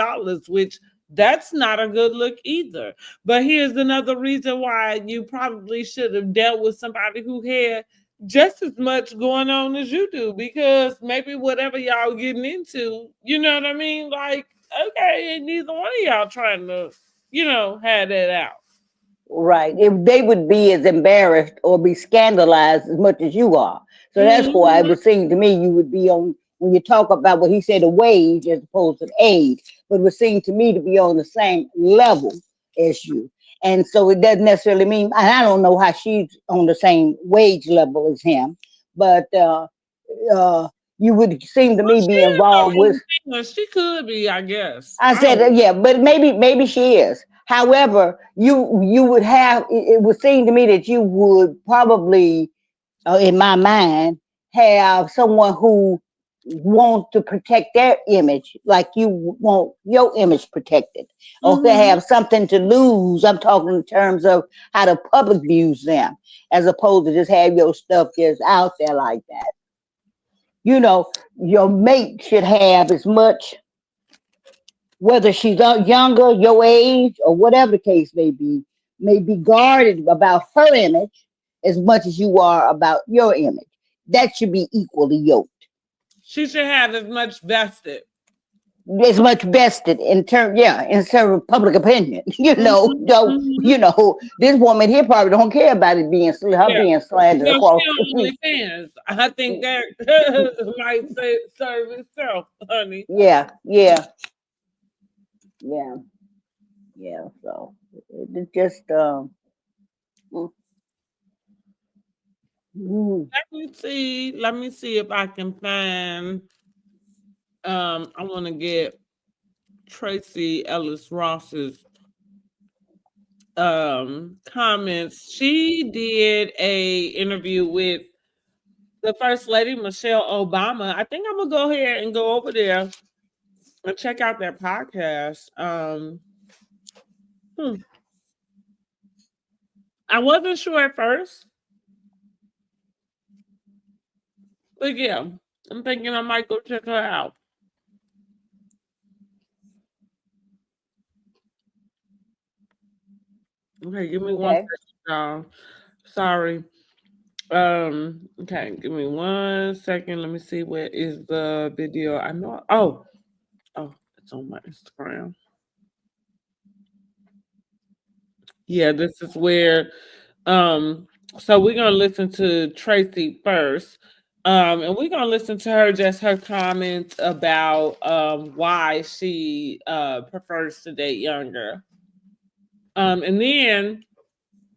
which that's not a good look either. But here's another reason why you probably should have dealt with somebody who had just as much going on as you do, because maybe whatever y'all getting into, you know what I mean? Like, okay, and neither one of y'all trying to, have that out. Right. If they would be as embarrassed or be scandalized as much as you are. So that's why it Hmm. would seem to me you would be on, when you talk about what he said, the wage as opposed to the age, but it would seem to me to be on the same level as you. And so it doesn't necessarily mean, and I don't know how she's on the same wage level as him, but uh, you would seem to Well, me she be is involved with. something famous. She could be, I guess. I I don't said, know. yeah, but maybe she is. However, you would have. It would seem to me that you would probably, in my mind, have someone who wants to protect their image, like you want your image protected, or who Hmm. have something to lose. I'm talking in terms of how the public views them, as opposed to just have your stuff just out there like that. Your mate should have as much, whether she's younger, your age, or whatever the case may be guarded about her image as much as you are about your image. That should be equally yoked. She should have as much vested. As much vested in terms of public opinion. Hmm. Hmm. This woman here probably don't care about it her Yeah. being slandered Well, she across the on street. OnlyFans. I think that might serve itself, honey. Yeah, yeah, yeah, yeah. So it's just mm, Let me see if I can find. I want to get Tracee Ellis Ross's comments. She did a interview with the First Lady Michelle Obama. I think I'm gonna go ahead and go over there and check out that podcast. Hmm, I wasn't sure at first, but yeah, I'm thinking I might go check her out. Okay, give me one okay. second, y'all. Sorry. Okay, give me 1 second. Let me see what is the video. I know. Oh, it's on my Instagram. Yeah, this is where so we're gonna listen to Tracee first. And we're gonna listen to her comments about why she prefers to date younger. And then,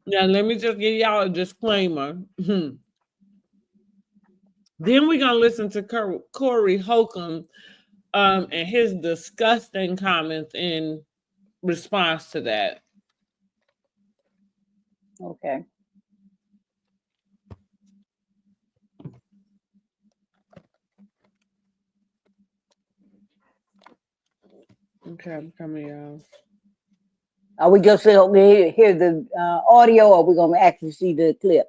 yeah, let me just give y'all a disclaimer. Then we're gonna listen to Corey Holcomb and his disgusting comments in response to that. Okay. Okay, I'm coming, y'all. Are we just going to hear the audio, or are we going to actually see the clip?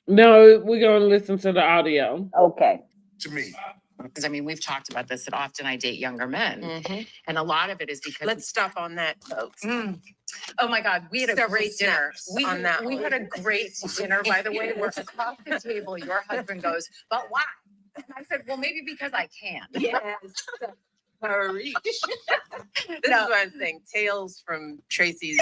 No, we're gonna listen to the audio. Okay. To me. Because I mean, we've talked about this that often I date younger men. And a lot of it is because Let's stop on that, folks. oh my God, we had a Several great dinner. snaps on that We one. had a great dinner, by the way, where across the table, your husband goes, but why? And I said, well, maybe because I can. Yes. Hurry. This is what I'm saying. Tales from Tracee's.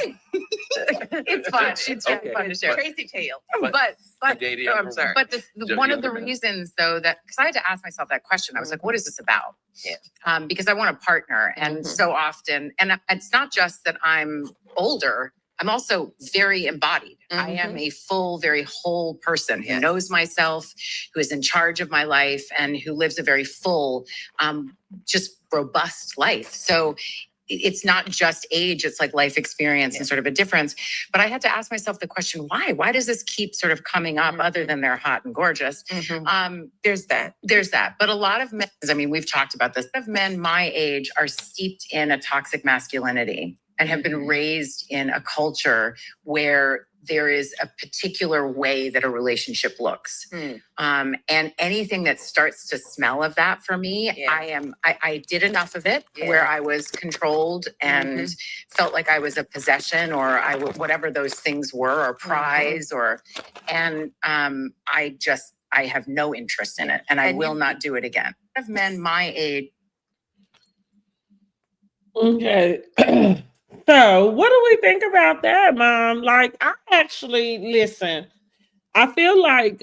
It's fun. It's really Okay. fun to share. Tracee tale. But Oh, I'm sorry. But one of the younger men. reasons, though, that because I had to ask myself that question, I was like, "What is this about?" Yeah. Because I want a partner, and so often, and it's not just that I'm older. I'm also very embodied. I am a full, very whole person who Yes. knows myself, who is in charge of my life, and who lives a very full, just robust life. So it's not just age, it's like life experience and sort of a difference. But I had to ask myself the question, why? Why does this keep sort of coming up other than they're hot and gorgeous? There's that. There's that. But a lot of men, I mean, we've talked about this, a lot of men my age are steeped in a toxic masculinity and have been raised in a culture where there is a particular way that a relationship looks. And anything that starts to smell of that for me, Yeah. I did enough of it where I was controlled and felt like I was a possession or whatever those things were, or prize and I have no interest in it, and I will not do it again. Of men my age. Okay. So, what do we think about that, Mom? Like, I actually listen. I feel like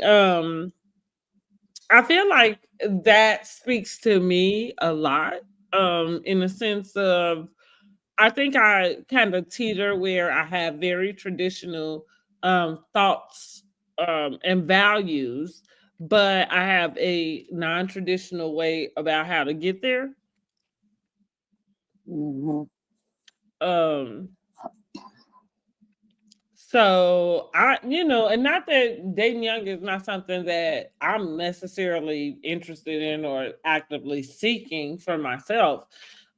that speaks to me a lot. In the sense of, I think I kind of teeter where I have very traditional thoughts and values, but I have a non-traditional way about how to get there. So and not that dating young is not something that I'm necessarily interested in or actively seeking for myself.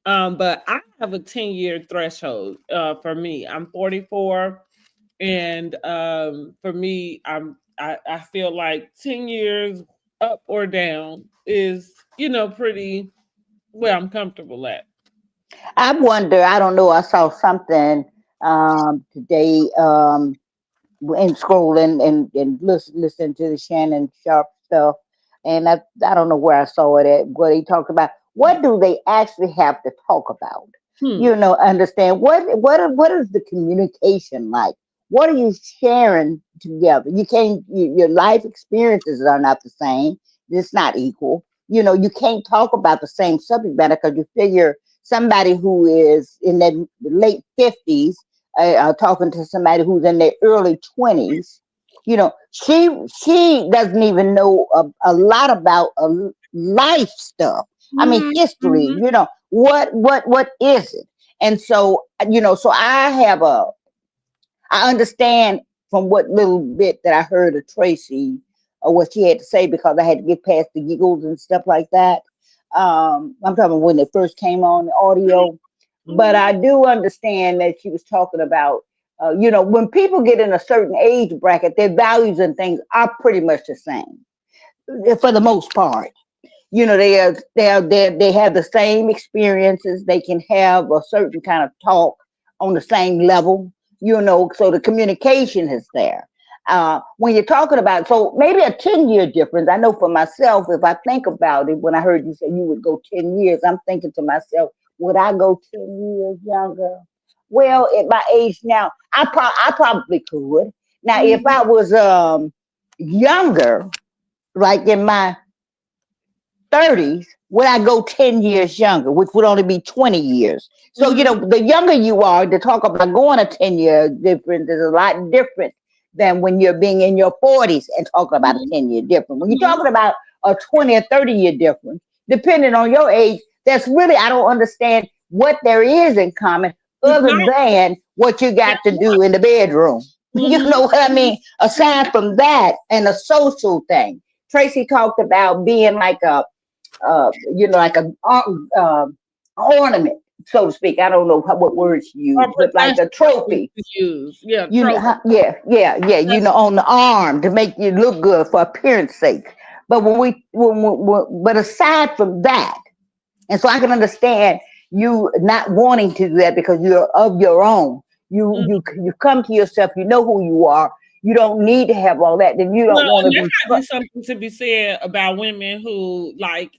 But I have a 10-year threshold for me. I'm 44, and for me, I feel like 10 years up or down is pretty where I'm comfortable at. I wonder, I don't know, I saw something today in scrolling and listen to the Shannon Sharpe stuff. And I don't know where I saw it at, where he talked about what do they actually have to talk about? Understand what is the communication like? What are you sharing together? You can't, your life experiences are not the same. It's not equal. You can't talk about the same subject matter because you figure somebody who is in their late 50s talking to somebody who's in their early 20s, she doesn't even know a lot about life stuff. I mean, history, what is it? And so, so I understand from what little bit that I heard of Tracee or what she had to say, because I had to get past the giggles and stuff like that. I'm talking about when it first came on the audio. But I do understand that she was talking about, when people get in a certain age bracket, their values and things are pretty much the same for the most part. They have the same experiences. They can have a certain kind of talk on the same level, so the communication is there. When you're talking about, so maybe a 10-year difference. I know for myself, if I think about it, when I heard you say you would go 10 years, I'm thinking to myself, would I go 10 years younger? Well, at my age now, I probably could. Now, if I was younger, like in my 30s, would I go 10 years younger, which would only be 20 years. So, the younger you are, to talk about going a 10-year difference is a lot different than when you're being in your 40s and talking about a 10-year difference. When you're talking about a 20 or 30-year difference, depending on your age. That's really, I don't understand what there is in common It's other not than what you got to do in the bedroom. You mm-hmm. know what I mean? Aside from that and a social thing, Tracee talked about being like a, like a ornament, so to speak. I don't know what words you Or use, but like a possession trophy. to use. Yeah, You know, trophy. yeah. You know, on the arm to make you look good for appearance sake. But but aside from that, and so I can understand you not wanting to do that because you're of your own. Mm. You come to yourself. You know who you are. You don't need to have all that. Then you don't Well, want to and there be. might be something to be said about women who like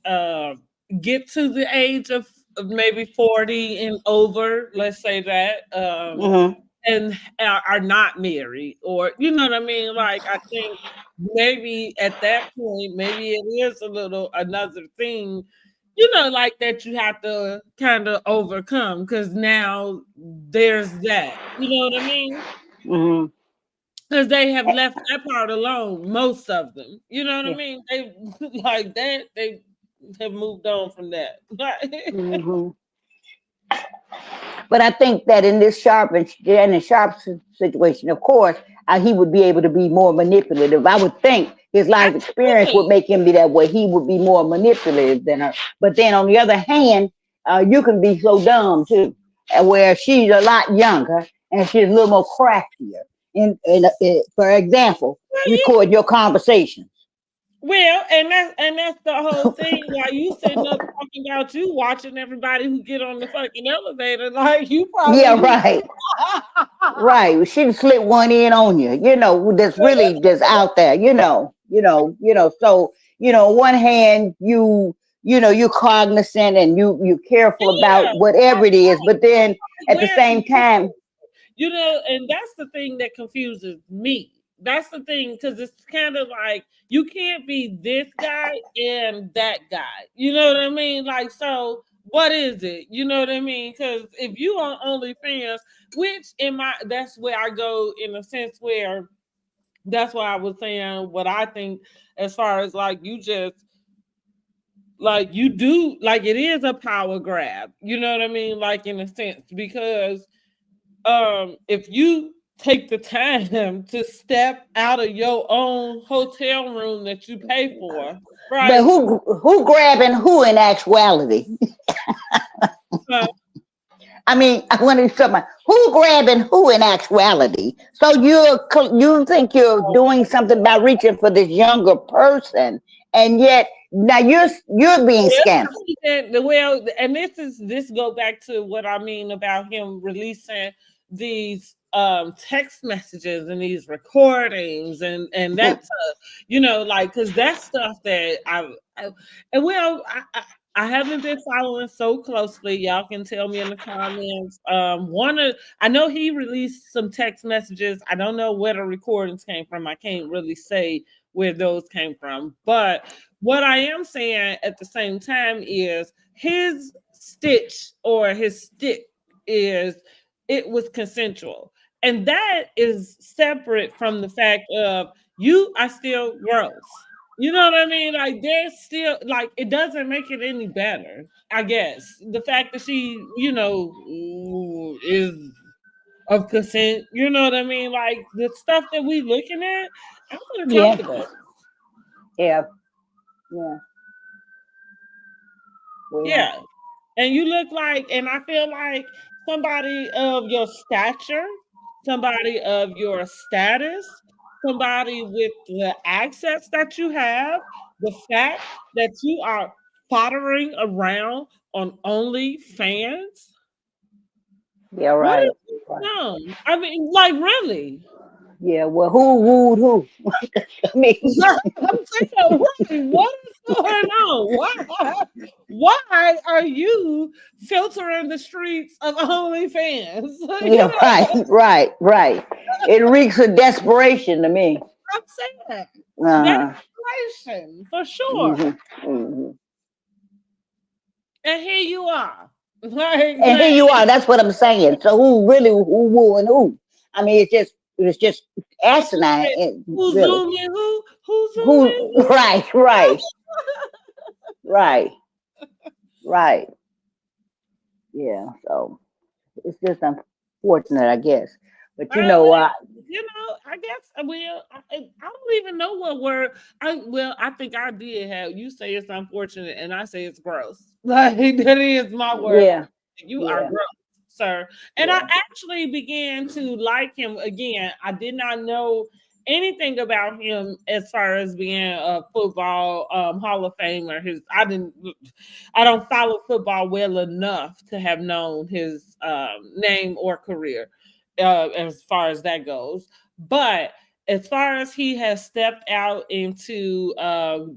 get to the age of maybe 40 and over, let's say that, Mhm. and are not married, or you know what I mean? Like I think maybe at that point, maybe it is a little another thing, like that you have to kind of overcome because now there's that. You know what I mean? Mhm. Because they have left that part alone, most of them. You know what I Yeah. mean? They like that. They have moved on from that. Mhm. But I think that in this Sharpe situation, of course, he would be able to be more manipulative. I would think his life experience would Absolutely. make him be that way. He would be more manipulative than her. But then on the other hand, you can be so dumb too, where she's a lot younger and she's a little more craftier. For example, Well, yeah. record your conversations. Well, and that's the whole thing. While you sitting up talking about you watching everybody who get on the fucking elevator, like you Yeah, probably right. Right. She done slip one in on you, that's really just out there, So, on one hand, you're cognizant and you're careful yeah, about whatever it is, but then at the where same time, and that's the thing that confuses me. That's the thing because it's kind of like you can't be this guy and that guy. You know what I mean? Like, so what is it? You know what I mean? Because if you on OnlyFans, which in my that's where I go in a sense where that's why I was saying what I think as far as like you just like you do like it is a power grab. You know what I mean? Like in a sense because if you take the time to step out of your own hotel room that you pay for, but right? who grabbing who in actuality? Uh, I mean, I want to talk about who grabbing who in actuality. So you think you're doing something by reaching for this younger person, and yet now you're being scammed. well, and this go back to what I mean about him releasing these text messages and these recordings and that's like because that's stuff that I and well I haven't been following so closely. Y'all can tell me in the comments. I know he released some text messages. I don't know where the recordings came from. I can't really say where those came from. But what I am saying at the same time is his stitch or his stick is it was consensual. And that is separate from the fact of you are still gross. You know what I mean? Like there's still like it doesn't make it any better. I guess the fact that she, is of consent. You know what I mean? Like the stuff that we looking at, I'm Yeah, uncomfortable. yeah, yeah. Well, Yeah, and you look like, and I feel like somebody of your stature, somebody of your status, somebody with the access that you have, the fact that you are fottering around on OnlyFans. yeah, What right, is right. going on? I mean, like really? Yeah. Well, who wooed who? I mean, I'm saying, right, what is going on? Why are you filtering the streets of OnlyFans? yeah, right, right, right. It reeks of desperation to me. I'm saying Uh-huh. desperation for sure. Hmm. Hmm. And here you are. Like, And here you are. That's what I'm saying. So who wooing who? I mean, it's just what you asinine. said, who's Really. zooming who? Who's zooming Who? Right, right. Right. Right. Yeah. So it's just unfortunate, I guess. But you Well, know, I guess I don't even know what word. I think I did have you say it's unfortunate, and I say it's gross. Like that is my word. yeah, You are yeah, gross, sir. And I yeah. actually began to like him again. I did not know anything about him as far as being a football Hall of Famer. I don't follow football well enough to have known his name or career as far as that goes. But as far as he has stepped out into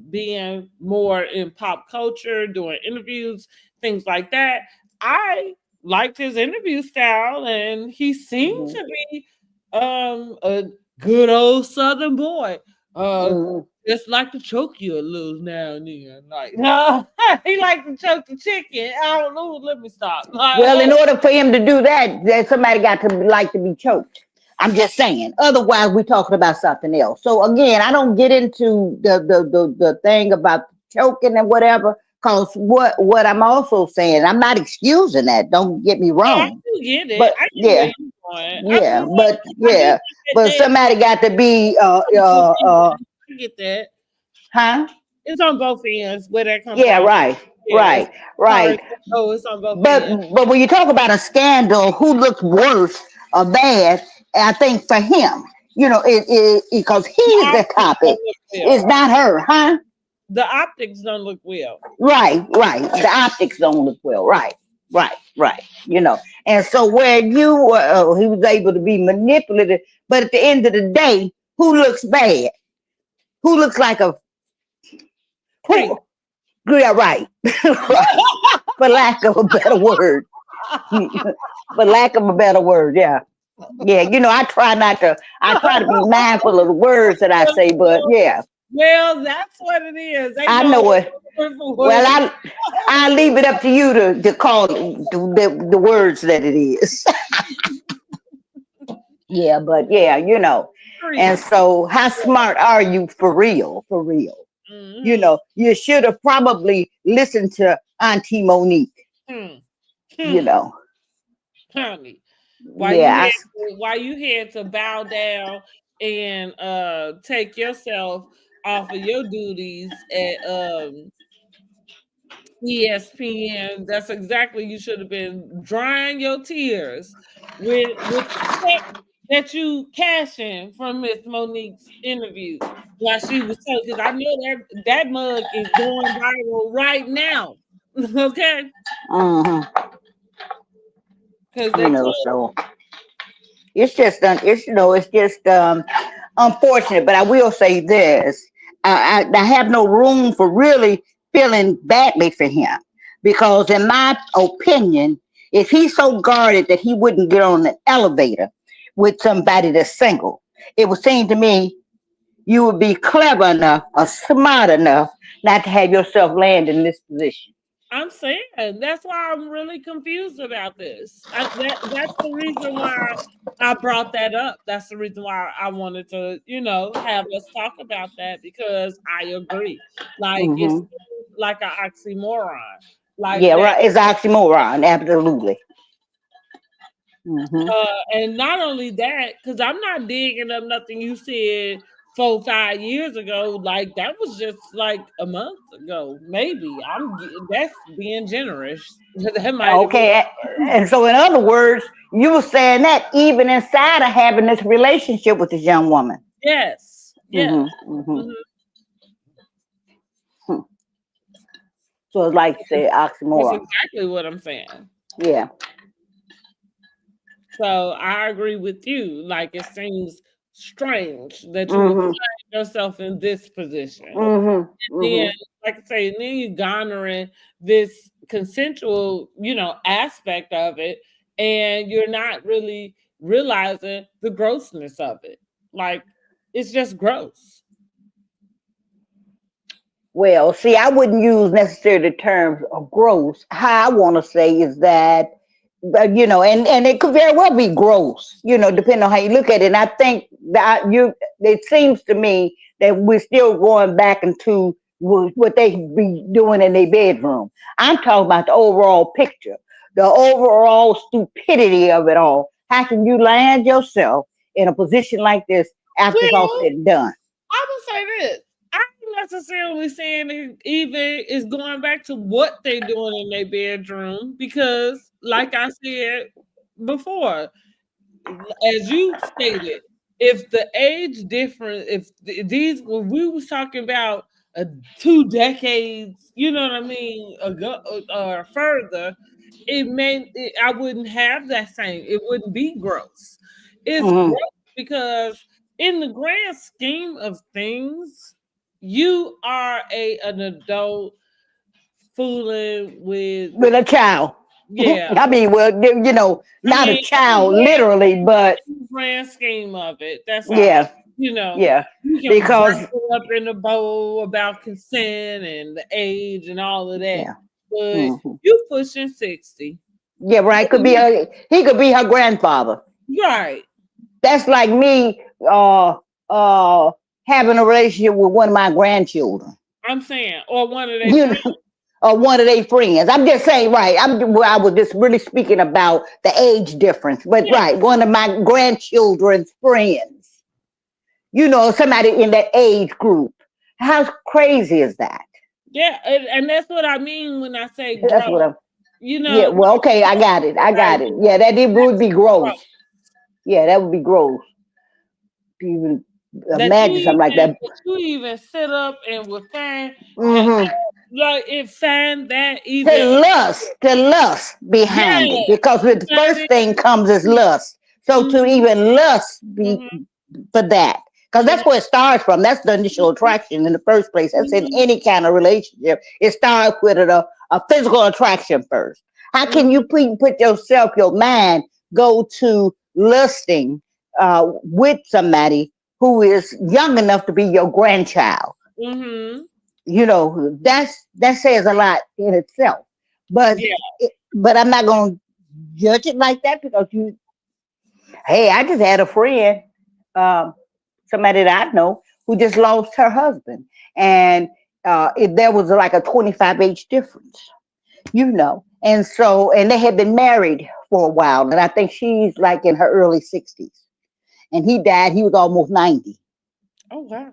being more in pop culture, doing interviews, things like that, I liked his interview style, and he seemed Hmm. to be a good old Southern boy. Uh, Hmm. just like to choke you a little now and then. Like, no, he like to choke the chicken. I don't know. Let me stop. Well, Like, in order for him to do that, that somebody got to like to be choked. I'm just saying. Otherwise, we're talking about something else. So again, I don't get into the thing about choking and whatever. Cause what I'm also saying, I'm not excusing that. Don't get me oh, I wrong. do get it. But I get where yeah, you're going. yeah, but I do yeah, think but somebody got to be on both ends. I get that. huh? It's on both ends where that come Yeah, from. right, Yeah, as right, far as right. that goes, it's on both But ends. but when you talk about a scandal, who looks worse or bad? I think for him, it because The he's the optics topic. don't look It's well. not her, huh? The optics don't look well. Right, right. The optics don't look well. Right, right, right. And so where he was able to be manipulative, but at the end of the day, who looks bad? Who looks like a Creep. who? Yeah, right. For lack of a better word. For lack of a better word, yeah. Yeah, I try to be mindful of the words that I say, but yeah, Well, that's what it is. Ain't I no know it. word for Well, word. I leave it up to you to call it the words that it is. Yeah, but yeah, Creep. and so how smart are you for real? For real. Mm-hmm. You should have probably listened to Auntie Monique, Hmm. you Hmm. know. Honey, Yeah, why you had to bow down and take yourself off of your duties at ESPN. That's exactly you should have been drying your tears with the check that you cashing from Miss Monique's interview while she was told, because I know that mug is going viral right now. Okay, uh-huh. because they told So it's just it's just unfortunate. But I will say this: I have no room for really feeling badly for him because, in my opinion, if he's so guarded that he wouldn't get on an elevator with somebody that's single, it would seem to me you would be clever enough or smart enough not to have yourself land in this position. I'm saying that's why I'm really confused about this. That's the reason why I brought that up. That's the reason why I wanted to, have us talk about that because I agree. Like it's Hmm. like an oxymoron, like Yeah, that. right. It's oxymoron. Absolutely. Hmm. And not only that, because I'm not digging up nothing you said 4, 5 years ago. Like that was just like a month ago, maybe. That's being generous. That might have been. Okay. And so, in other words, you were saying that even inside of having this relationship with this young woman. Yes, yes. Hmm. Hmm. Mhm. So it's like you say, That's oxymoron. exactly what I'm saying. Yeah. So I agree with you. Like it seems strange that you would Hmm. find yourself in this position. Hmm. Then, Hmm. like I say, then you garnering this consensual, aspect of it, and you're not really realizing the grossness of it. Like it's just gross. Well, see, I wouldn't use necessarily the terms of gross. How I want to say is that, and it could very well be gross, depending on how you look at it. And I think that it seems to me that we're still going back into what they be doing in their bedroom. I'm talking about the overall picture, the overall stupidity of it all. How can you land yourself in a position like this after it's all Well, said and done? I would say this. I'm not necessarily saying it even is going back to what they doing in their bedroom because, like I said before, as you stated, if the age difference, if these, when we was talking about 2 decades, you know what I mean, ago or further, I wouldn't have that same. It wouldn't be gross. It's Mhm. gross because in the grand scheme of things, you are an adult fooling with, With a child. yeah. I mean, well, I not a mean, child literally, but in the grand scheme of it, that's all. yeah, yeah, You can because wrestle up in the bowl about consent and the age and all of that, yeah, but hmm you pushing 60. yeah, right. He could be her grandfather. Right. That's like me uh having a relationship with one of my grandchildren. I'm saying, or one of their You friends. know, or one of their friends. I'm just saying, right. I was just really speaking about the age difference, but Yeah, right, one of my grandchildren's friends. Somebody in that age group. How crazy is that? yeah, and that's what I mean when I say That's grow. what I'm. You Yeah. know, Well, okay, I got it. I right? got it. Yeah, that it would be Grow. gross. Yeah, that would be gross. To even imagine something like that. That you even sit up and would find that, Hmm like it find that even, the lust behind it, yeah, because the find first it. thing comes is lust. So to Mhm, even lust be mhm, for that, because mhm, that's where it starts from. That's the initial attraction in the first place. That's in mhm, any kind of relationship. It starts with a physical attraction first. How can you mhm, put yourself, your mind, go to lusting with somebody who is young enough to be your grandchild? mhm. That says a lot in itself. But Yeah. but I'm not gonna judge it like that, because hey, I just had a friend, um, somebody that I know, who just lost her husband, and there was like a 25 age difference, and they had been married for a while, and I think she's like in her early 60s, and he died. He was almost 90. Oh wow.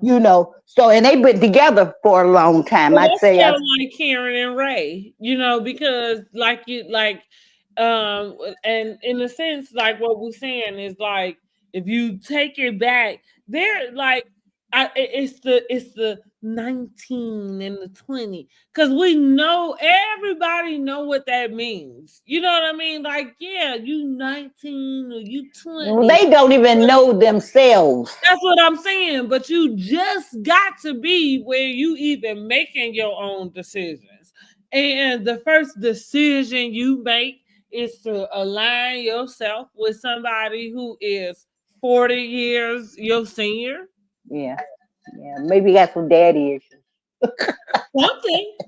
So and they've been together for a long time. Well, I'd that's say, kind of like Karen and Ray, because and in a sense, like what we're saying is like if you take it back, they're like it's the 19 and the 20 because we know everybody know what that means. You know what I mean? Like, yeah, you 19 or you 20. they don't even know themselves. That's what I'm saying. But you just got to be where you even making your own decisions. And the first decision you make is to align yourself with somebody who is 40 years your senior. Yeah, yeah. Maybe got some daddy issues. Something,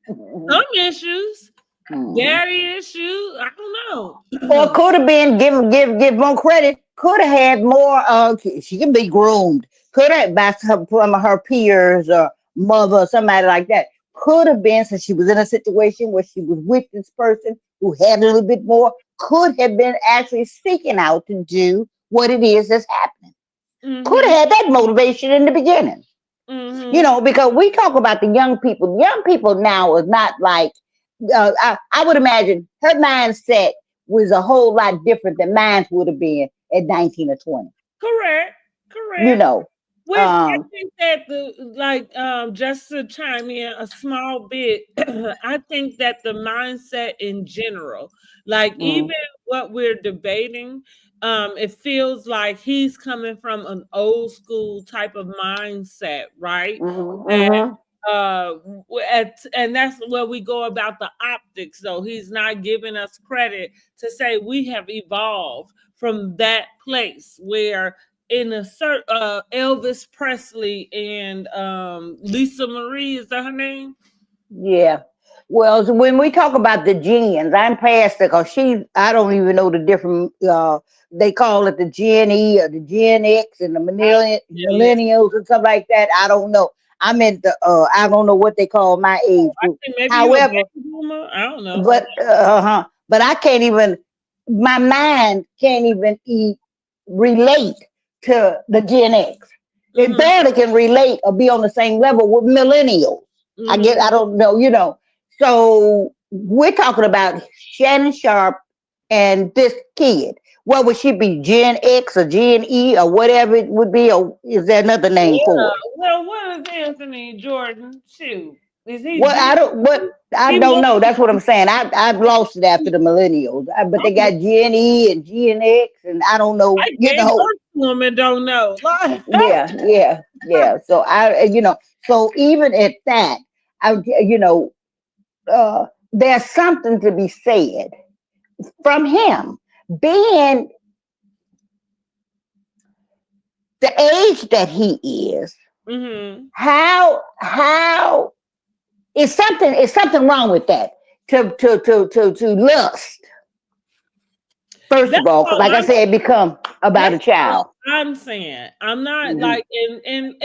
Mhm. some issues, Mhm. daddy issues. I don't Or know. could have been give more credit. Could have had more. She can be groomed. Could have by some of her peers or mother or somebody like that. Could have been, since she was in a situation where she was with this person who had a little bit more. Could have been actually seeking out to do what it is that's happening. Could Mm-hmm. have had that motivation in the beginning. Mm-hmm. Because we talk about the young people. Young people now is not like, I would imagine her mindset was a whole lot different than mine would have been at 19 or 20. Correct. You Correct. know, Which I um, think that just to chime in a small bit, I think that the mindset in general, like mm, even what we're debating, it feels like he's coming from an old school type of mindset, right? mhm. And that's where we go about the optics, though he's not giving us credit to say we have evolved from that place where in a certain Elvis Presley and Lisa Marie, is that her name? Yeah. Well, so when we talk about the gens, I'm past it, because I don't even know the different, they call it the Gen E or the Gen X and the I don't know. millennials and stuff like that. I don't know. I'm in the I don't know what they call my age I group. think maybe you a However, baby boomer. I don't know. but I can't even, my mind can't even relate to the Gen X. It Mm-hmm. barely can relate or be on the same level with millennials. I Mm-hmm. don't know, So we're talking about Shannon Sharpe and this kid. What would she be, Gen X or Gen E or whatever it would be, or is there another name Yeah. for it? Well, what is Anthony Jordan? Shoot, is he What Gen? I He don't must know. be. That's what I'm saying. I've lost it after the millennials, but they got Gen E and Gen X, and I don't know. I gave birth to him and don't know. Like, Yeah. So so even at that, I, you know, there's something to be said from him being the age that he is. mm-hmm. How is something wrong with that? To lust. First That's of all, 'cause all like I said, it become about That's a child. all I'm saying. I'm not Hmm. like and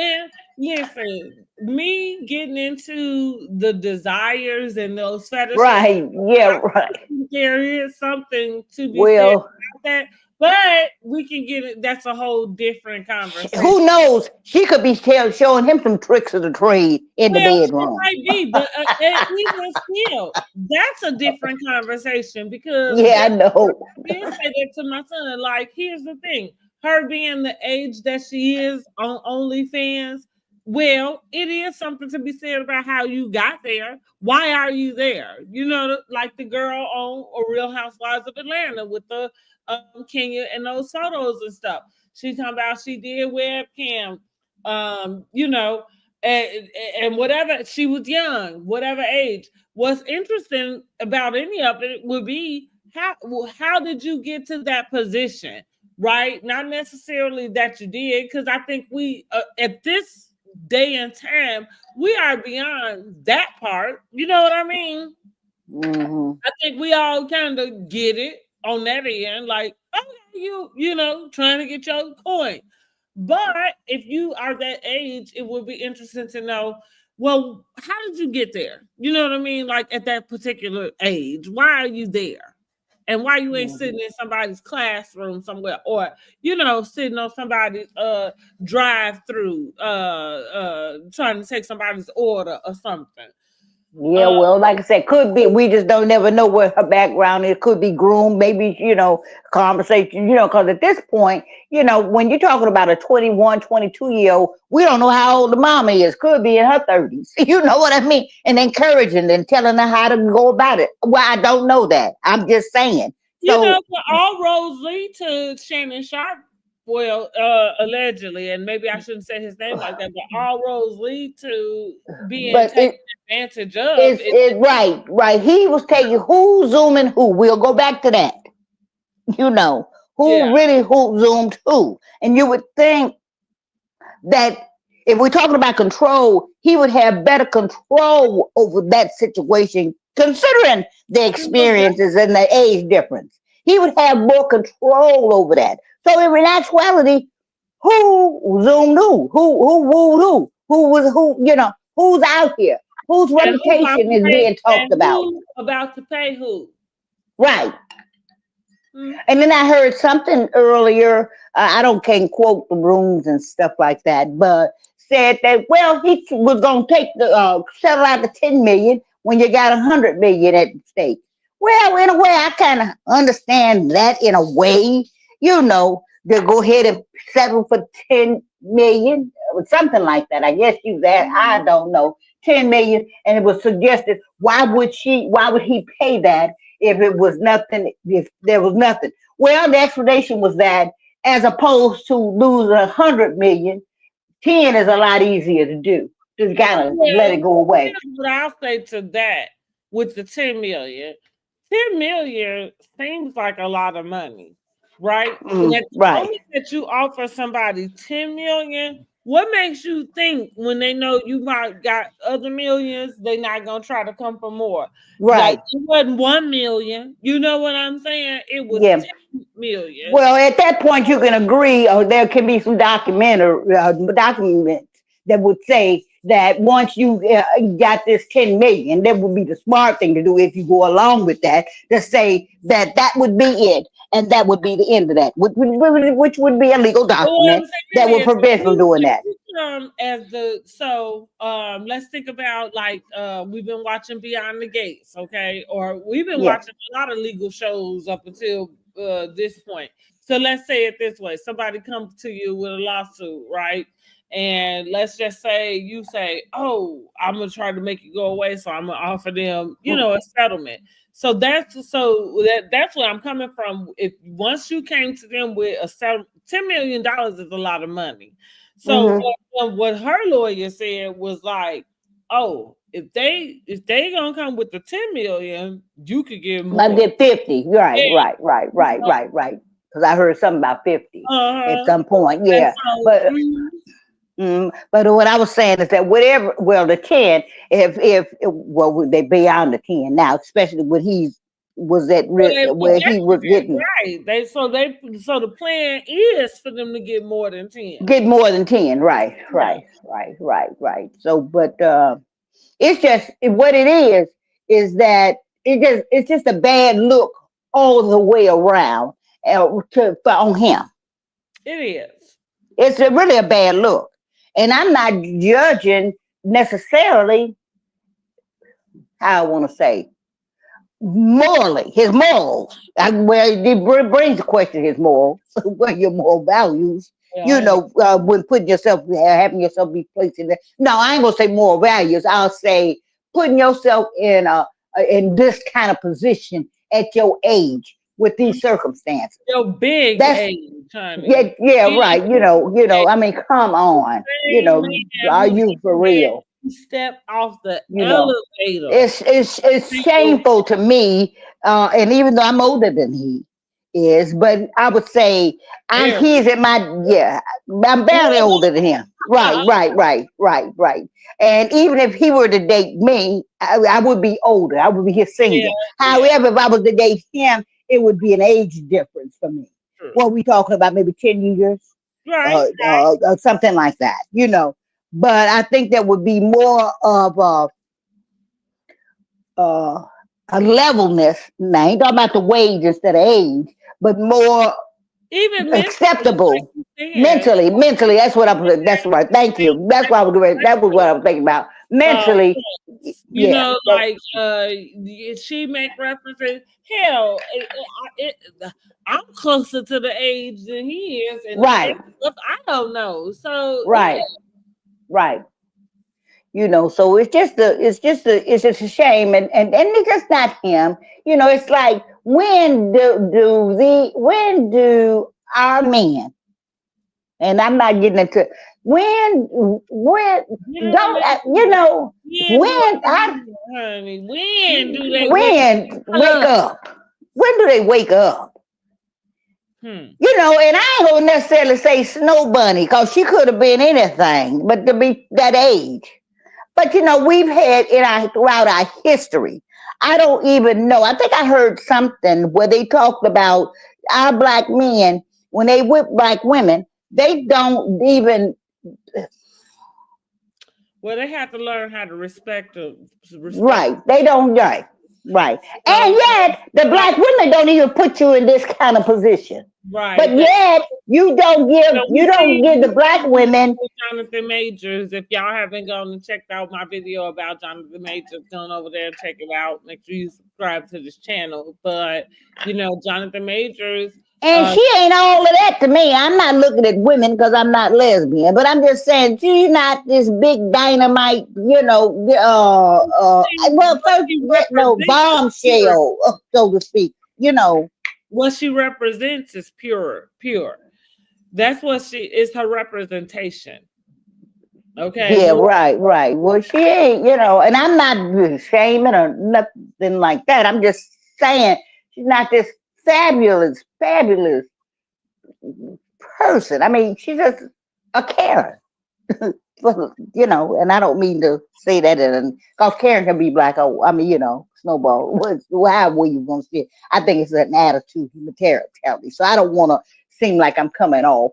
listen, me getting into the desires and those fetishes, Right. Yeah. Right. there is something to be said Well, about that. But we can get it. That's a whole different conversation. who knows? She could be showing him some tricks of the trade in the Well, it bedroom. might be, but even still, that's a different conversation because Yeah, I know. I did say that to my son. Like, here's the thing: her being the age that she is on OnlyFans, well, it is something to be said about how you got there. Why are you there? Like the girl on A Real Housewives of Atlanta with the Kenya and those photos and stuff. She talking about she did webcam, um, you know, and whatever, she was young, whatever age. What's interesting about any of it would be how did you get to that position, right? Not necessarily that you did, because I think we at this day and time we are beyond that part. You know what I mean? Hmm. I think we all kind of get it on that end, like, okay, trying to get your point. But if you are that age, it would be interesting to know, well, how did you get there? You know what I mean? Like at that particular age, why are you there? And why you ain't sitting in somebody's classroom somewhere, or sitting on somebody's drive through trying to take somebody's order or something. Yeah, Uh well, like I said, could be. We just don't never know what her background is. Could be groomed, maybe, conversation, because at this point, when you're talking about a 21, 22-year-old, we don't know how old the mama is. Could be in her 30s. You know what I mean? And encouraging and telling her how to go about it. Well, I don't know that. I'm just saying. So, But all roads lead to Shannon Sharpe. Well, allegedly, and maybe I shouldn't say his name like that, but all roads lead to being but taken advantage of. it's right. He was taking who zooming who. We'll go back to that. You know, Yeah. who really who zoomed who. And you would think that if we're talking about control, he would have better control over that situation, considering the experiences and the age difference. He would have more control over that. So in actuality, who zoomed who wooed who's out here, whose And who about reputation to is pay? being talked And about. who about to pay who? Right. Hmm. And then I heard something earlier. I don't can't quote the rooms and stuff like that, but said that he was going to take the settle out the 10 million when you got 100 million at stake. Well, in a way, I kind of understand that in a way. To go ahead and settle for 10 million or something like that. I guess you that I don't know 10 million, and it was suggested why would he pay that if it was nothing, if there was nothing. Well, the explanation was that as opposed to losing 100 million, 10 is a lot easier to do. Just gotta let Well, it go away. here's what I'll say to that with the 10 million. 10 million seems like a lot of money, right? And at the Right, moment that you offer somebody 10 million, what makes you think when they know you might got other millions, they're not gonna try to come for more? Like right. it wasn't 1 million, you know what I'm saying? It was Yeah. 10 million. Well, at that point, you can agree, or there can be some documents that would say that once you got this 10 million, that would be the smart thing to do if you go along with that, to say that that would be it. And that would be the end of that, which would be a legal But what I'm document that saying would is, prevent from doing that. as the let's think about like we've been watching Beyond the Gates, okay, or we've been Yeah. watching a lot of legal shows up until this point. So let's say it this way: somebody comes to you with a lawsuit, right? And let's just say you say, "Oh, I'm gonna try to make it go away, so I'm gonna offer them, a settlement." So that's where I'm coming from. If once you came to them with a $10 million is a lot of money. So Mm-hmm. what her lawyer said was like, oh, if they gonna come with the 10 million, you could get I more. get 50. Right, Yeah. right. Because I heard something about 50 at Uh-huh. some point. And Yeah. so But but what I was saying is that whatever, well, the 10, if well, would they beyond the 10 now, especially when he was at so they where he projected was getting it, right. So the plan is for them to get more than 10. get more than 10. Right, Yeah. right. So, but it's just what it is that it's just a bad look all the way around on him. It is. It's really a bad look, and I'm not judging necessarily how I want to say morally his morals. Well, it brings the question his morals, what your moral values. Yeah, When putting yourself, having yourself be placed in there. No, I ain't gonna say moral values. I'll say putting yourself in this kind of position at your age with these circumstances. your big That's age, honey. yeah, Big right. age. I mean, come on. Same man Are who you for said real? he stepped off the You know, elevator. it's shameful to me, and even though I'm older than he is, but I would say Very. he's at my I'm barely older than him. Right. And even if he were to date me, I would be older. I would be his Yeah, senior. yeah, However, if I was to date him, it would be an age difference for me. true. What we talking about? Maybe 10 years, Right. something like that. But I think that would be more of a levelness. Now, I ain't talking about the wage instead of age, but more Even mentally, like acceptable you said, mentally. That's what I'm. That's right. Thank you. That's what I was doing. That was what I was thinking about. uh, Mentally, yeah. like she make references. Hell, I'm closer to the age than he is, and the age Right, stuff I don't know. So yeah, right, right. So it's just a shame, and it's just not him. It's like when do our men, and I'm not getting into when you know, don't when I honey, when do they wake when wake up? up? When do they wake up? Hmm. And I ain't gonna necessarily say Snow Bunny because she could have been anything, but to be that age. But we've had throughout our history. I don't even know. I think I heard something where they talked about our black men when they whip black women. They don't even Well, they have to learn how to respect. right. They don't right. And So, yet the like, black women don't even put you in this kind of position. right. But yet you don't give So the black women Jonathan Majors. If y'all haven't gone and checked out my video about Jonathan Majors, go over there and check it out. Make sure you subscribe to this channel. But Jonathan Majors. and she ain't all of that to me. I'm not looking at women because I'm not lesbian, but I'm just saying she's not this big dynamite, well, first, She no represents pure. bombshell, so to speak. What she represents is pure. That's what she is. Her representation. Okay. Yeah, right. Well, she ain't, and I'm not shaming or nothing like that. I'm just saying she's not this fabulous person. I mean, she's just a Karen. And I don't mean to say that because Karen can be black. I mean, snowball. However you want to see it. I think it's an attitude mentality. So I don't want to seem like I'm coming off,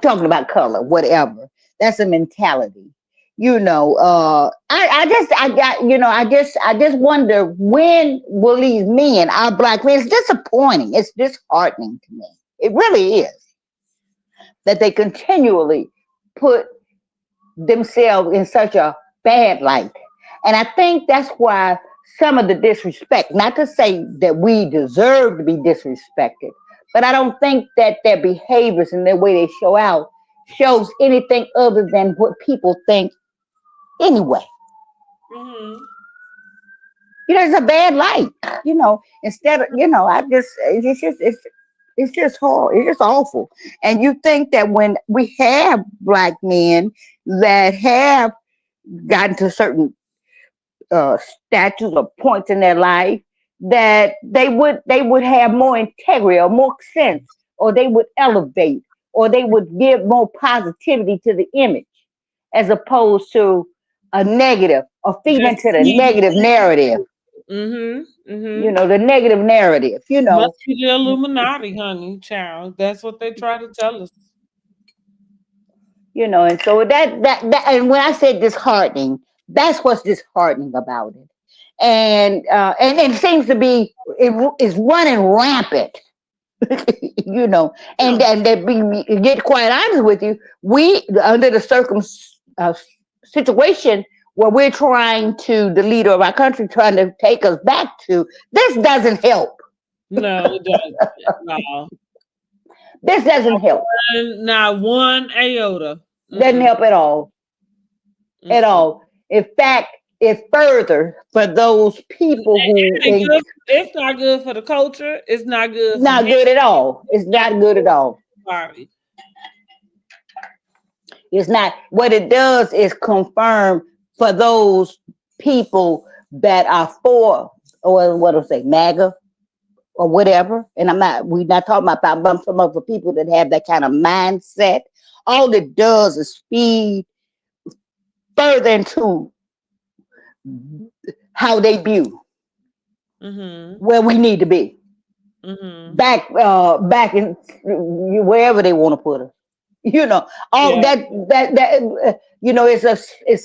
talking about color, whatever. That's a mentality. I just wonder when will these men, our black men, it's disappointing. It's disheartening to me. It really is that they continually put themselves in such a bad light. And I think that's why some of the disrespect, not to say that we deserve to be disrespected, but I don't think that their behaviors and the way they show out shows anything other than what people think anyway. Mm-hmm. It's a bad light. Instead of, it's just hard. It's just awful. And you think that when we have black men that have gotten to certain statues or points in their life, that they would have more integrity or more sense, or they would elevate, or they would give more positivity to the image, as opposed to a negative, or feeding Just into the feeding. negative narrative. Mm-hmm. Mm-hmm. The negative narrative. Must be the Illuminati, honey, child. That's what they try to tell us. And so and when I said disheartening, that's what's disheartening about it. And it seems to be it is running rampant. And that be get quite honest with you, we under the situation where we're trying to the leader of our country trying to take us back to, this doesn't help. No, it doesn't. No. This doesn't help. Not one iota. Doesn't help at all. At all. In fact, it further for those people who it's not good for the culture. It's not good. Not good at all. It's not good at all. Sorry. It's not. What it does is confirm for those people that are for, or what do I say, MAGA or whatever. And we're not talking about, I'm talking about the people that have that kind of mindset. All it does is feed further into how they view where we need to be. Back in wherever they want to put us. It's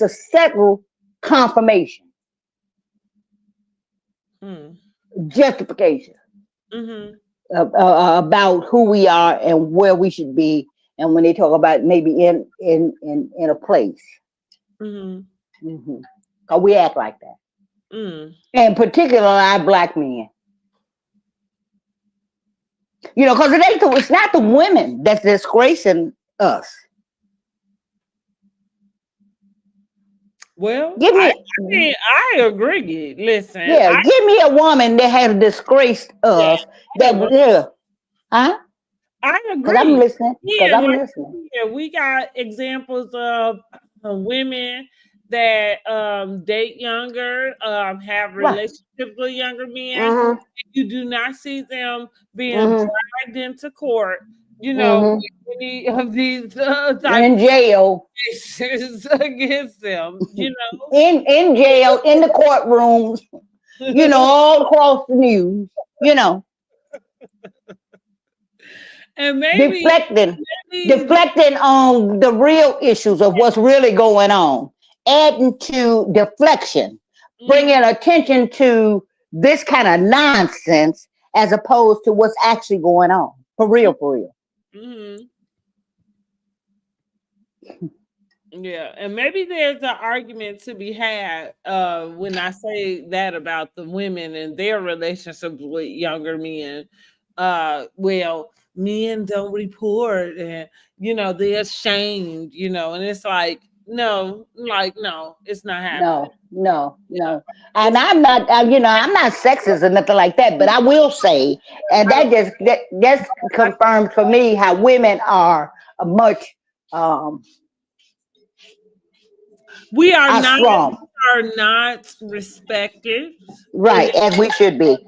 a settled confirmation. Justification about who we are and where we should be. And when they talk about maybe in a place. Because we act like that. And particularly our black men. Because it's not the women that's disgracing us. Well, I agree. Listen. Give me a woman that has disgraced us. Huh? I agree. I'm listening. Yeah, we got examples of women that date younger, have relationships with younger men. You do not see them being dragged into court. Any of these in jail against them. in jail, in the courtrooms. All across the news. And maybe deflecting on the real issues of what's really going on, adding to deflection, bringing attention to this kind of nonsense as opposed to what's actually going on. For real. Yeah, and maybe there's an argument to be had when I say that about the women and their relationships with younger men. Well, men don't report, and they're ashamed, and it's like no, it's not happening. No. And I'm not, I'm not sexist or nothing like that, but I will say, and that just confirms for me how women are much we are not respected, right, as we should be.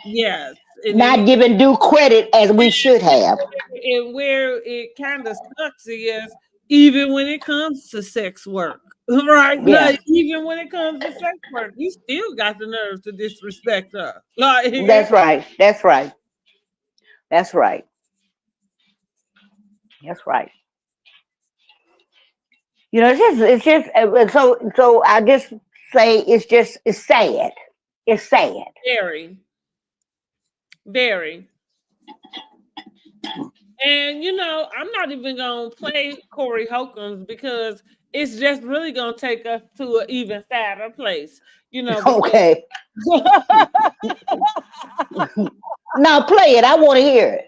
Yes, not given due credit as we should have. And where it kind of sucks is even when it comes to sex work, right? Yeah. Like, even when it comes to sex work, you still got the nerve to disrespect her. Like, That's right. That's right. So I just say it's sad. It's sad. Very, very. And I'm not even gonna play Corey Holcombs because it's just really gonna take us to an even sadder place, because Okay. Now play it. I want to hear it.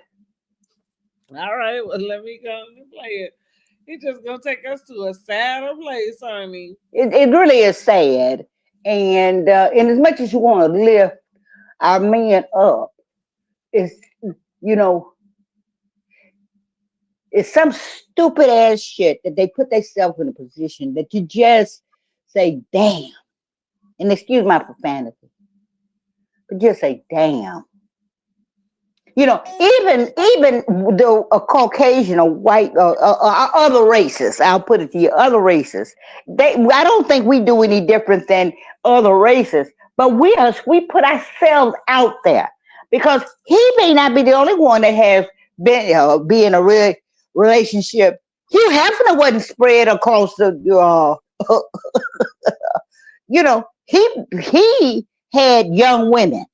all right, well let me go and play it. He's just gonna take us to a sadder place, honey. It really is sad. And as much as you want to lift our men up, it's you know, it's some stupid ass shit that they put themselves in a position that you just say, damn. And excuse my profanity, but just say, damn. Even though a Caucasian or white or other races, I'll put it to you, other races, I don't think we do any different than other races, but we put ourselves out there because he may not be the only one that has been be in a real relationship. Hugh Hefner wasn't spread across the, he had young women,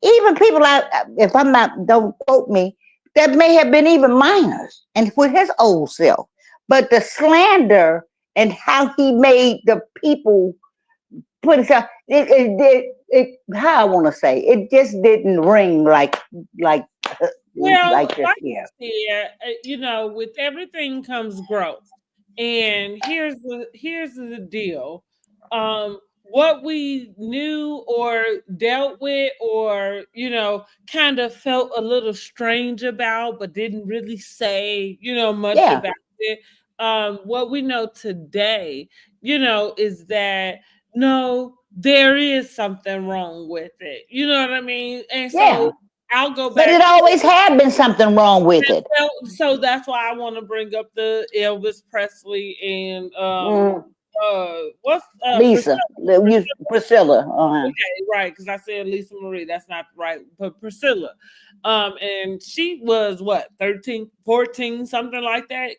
even people out, if I'm not, don't quote me, that may have been even minors and with his old self. But the slander and how he made the people put himself, how I want to say, it just didn't ring like Well, like this like here. you said, with everything comes growth. And here's the deal. What we knew or dealt with or, kind of felt a little strange about, but didn't really say, much Yeah, about it. What we know today, is that no, there is something wrong with it. You know what I mean? And yeah. so I'll go But it back always to had been something wrong with it. so that's why I want to bring up the Elvis Presley and Mm, what's Priscilla. Lisa, Priscilla. Okay, right, because I said Lisa Marie. That's not right, but Priscilla. And she was what, 13, 14, something like that.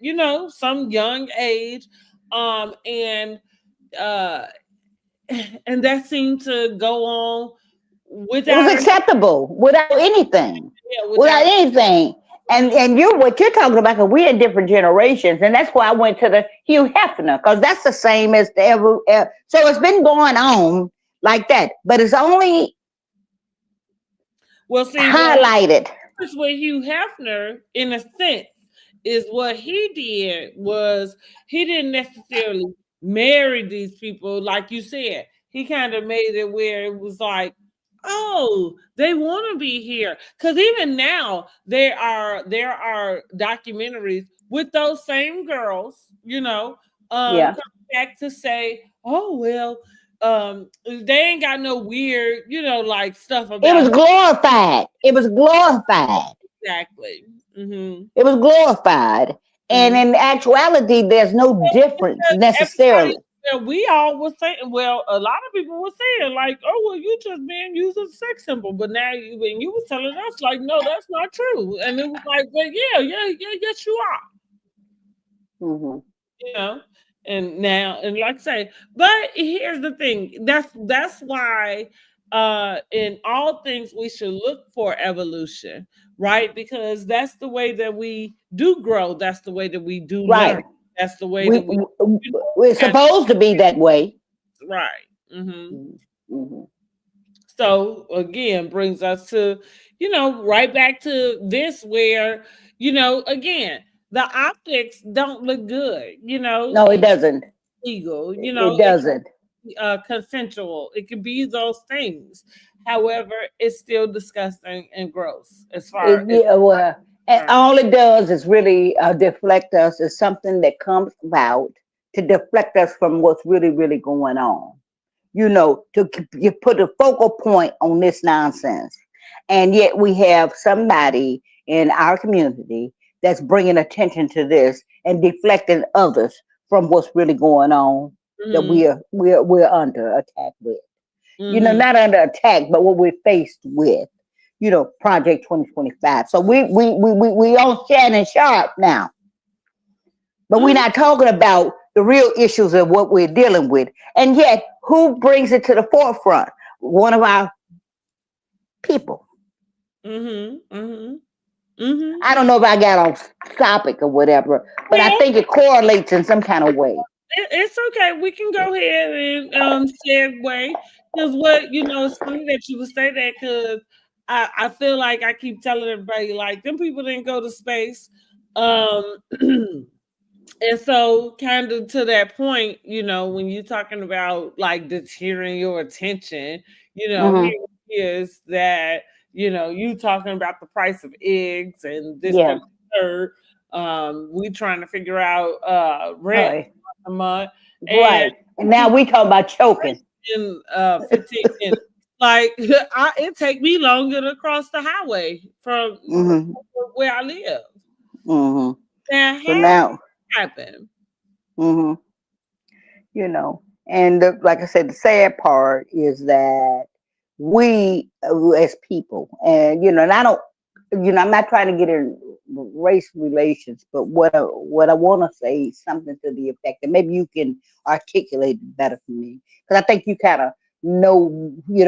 Some young age. And uh, and that seemed to go on It was without any, acceptable without anything, yeah, without without. anything. And what you're talking about, because we're in different generations, and that's why I went to the Hugh Hefner, because that's the same as the so it's been going on like that, but it's only Well, see, highlighted. is with Hugh Hefner, in a sense, is what he did was he didn't necessarily marry these people, like you said. He kind of made it where it was like, oh, they want to be here. Because even now there are documentaries with those same girls, Yeah, coming back to say, oh well, they ain't got no weird, like stuff it about was them. glorified. It was glorified. Exactly. Hmm. It was glorified. And Hmm. in actuality, there's no difference Because everybody, necessarily. we all were saying, well, a lot of people were saying, like, oh, well, you just being used as a sex symbol. But now when you was telling us, like, no, that's not true. And it was like, well, yeah, yeah, yeah, yes, you are, Hmm. you know. And now, and like I say, but here's the thing. That's why in all things we should look for evolution, right? Because that's the way that we do grow. That's the way that we do learn. Right. That's the way that We, we, we're kind supposed to be that way. of, right. Hmm. Hmm. So again, brings us to, right back to this where, again, the optics don't look good, No, it doesn't. illegal, It it doesn't. can be consensual, it can be those things. However, it's still disgusting and gross as far as Yeah, well, and concerned. all it does is really deflect us. It's something that comes about to deflect us from what's really, really going on. You put a focal point on this nonsense. And yet we have somebody in our community that's bringing attention to this and deflecting others from what's really going on that Hmm. we're under attack with. Hmm. Not under attack, but what we're faced with. Project 2025. So we on Shannon Sharpe now. But we're not talking about the real issues of what we're dealing with. And yet, who brings it to the forefront? One of our people. I don't know if I got off topic or whatever, but I Well, think it correlates in some kind of way. it's okay. We can go ahead and segue, because what it's funny that you would say that, because I feel like I keep telling everybody, like, them people didn't go to space, and so kind of to that point, when you're talking about like deterring your attention, Mm-hmm. here is that you talking about the price of eggs and this, that, Yeah. and the third. We trying to figure out rent Right. a month, and Right. And now we talking about choking. in 15 minutes. Like, it take me longer to cross the highway from Mm-hmm. where I live. Mm-hmm. Now, So how now, happened? mm-hmm. And like I said, the sad part is that we as people, and and I don't, I'm not trying to get in race relations, but what I want to say is something to the effect that maybe you can articulate it better for me, because I think you kind of know,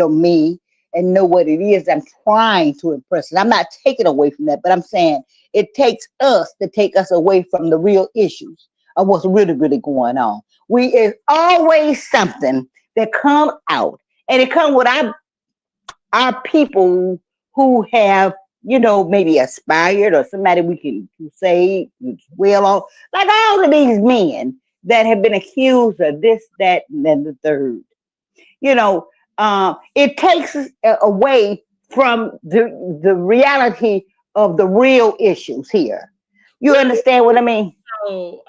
me, and know what it is I'm trying to impress. And I'm not taking away from that, but I'm saying it takes us to take us away from the real issues of what's really, really going on. It's always something that come out, and it come with our people who have, maybe aspired, or somebody we can say well on, like all of these men that have been accused of this, that, and then the third. It takes us away from the reality of the real issues here. You Well, understand what I mean? so,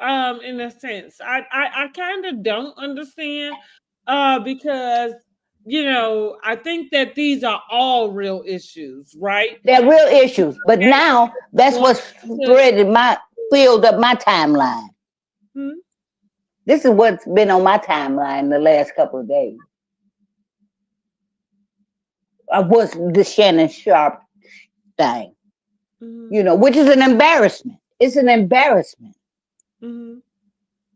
in a sense, I kind of don't understand, because I think that these are all real issues, right? They're real issues, but now that's One what's to- threaded filled up my timeline. Hmm? This is what's been on my timeline the last couple of days. What's the Shannon Sharpe thing, which is an embarrassment. It's an embarrassment. Mhm.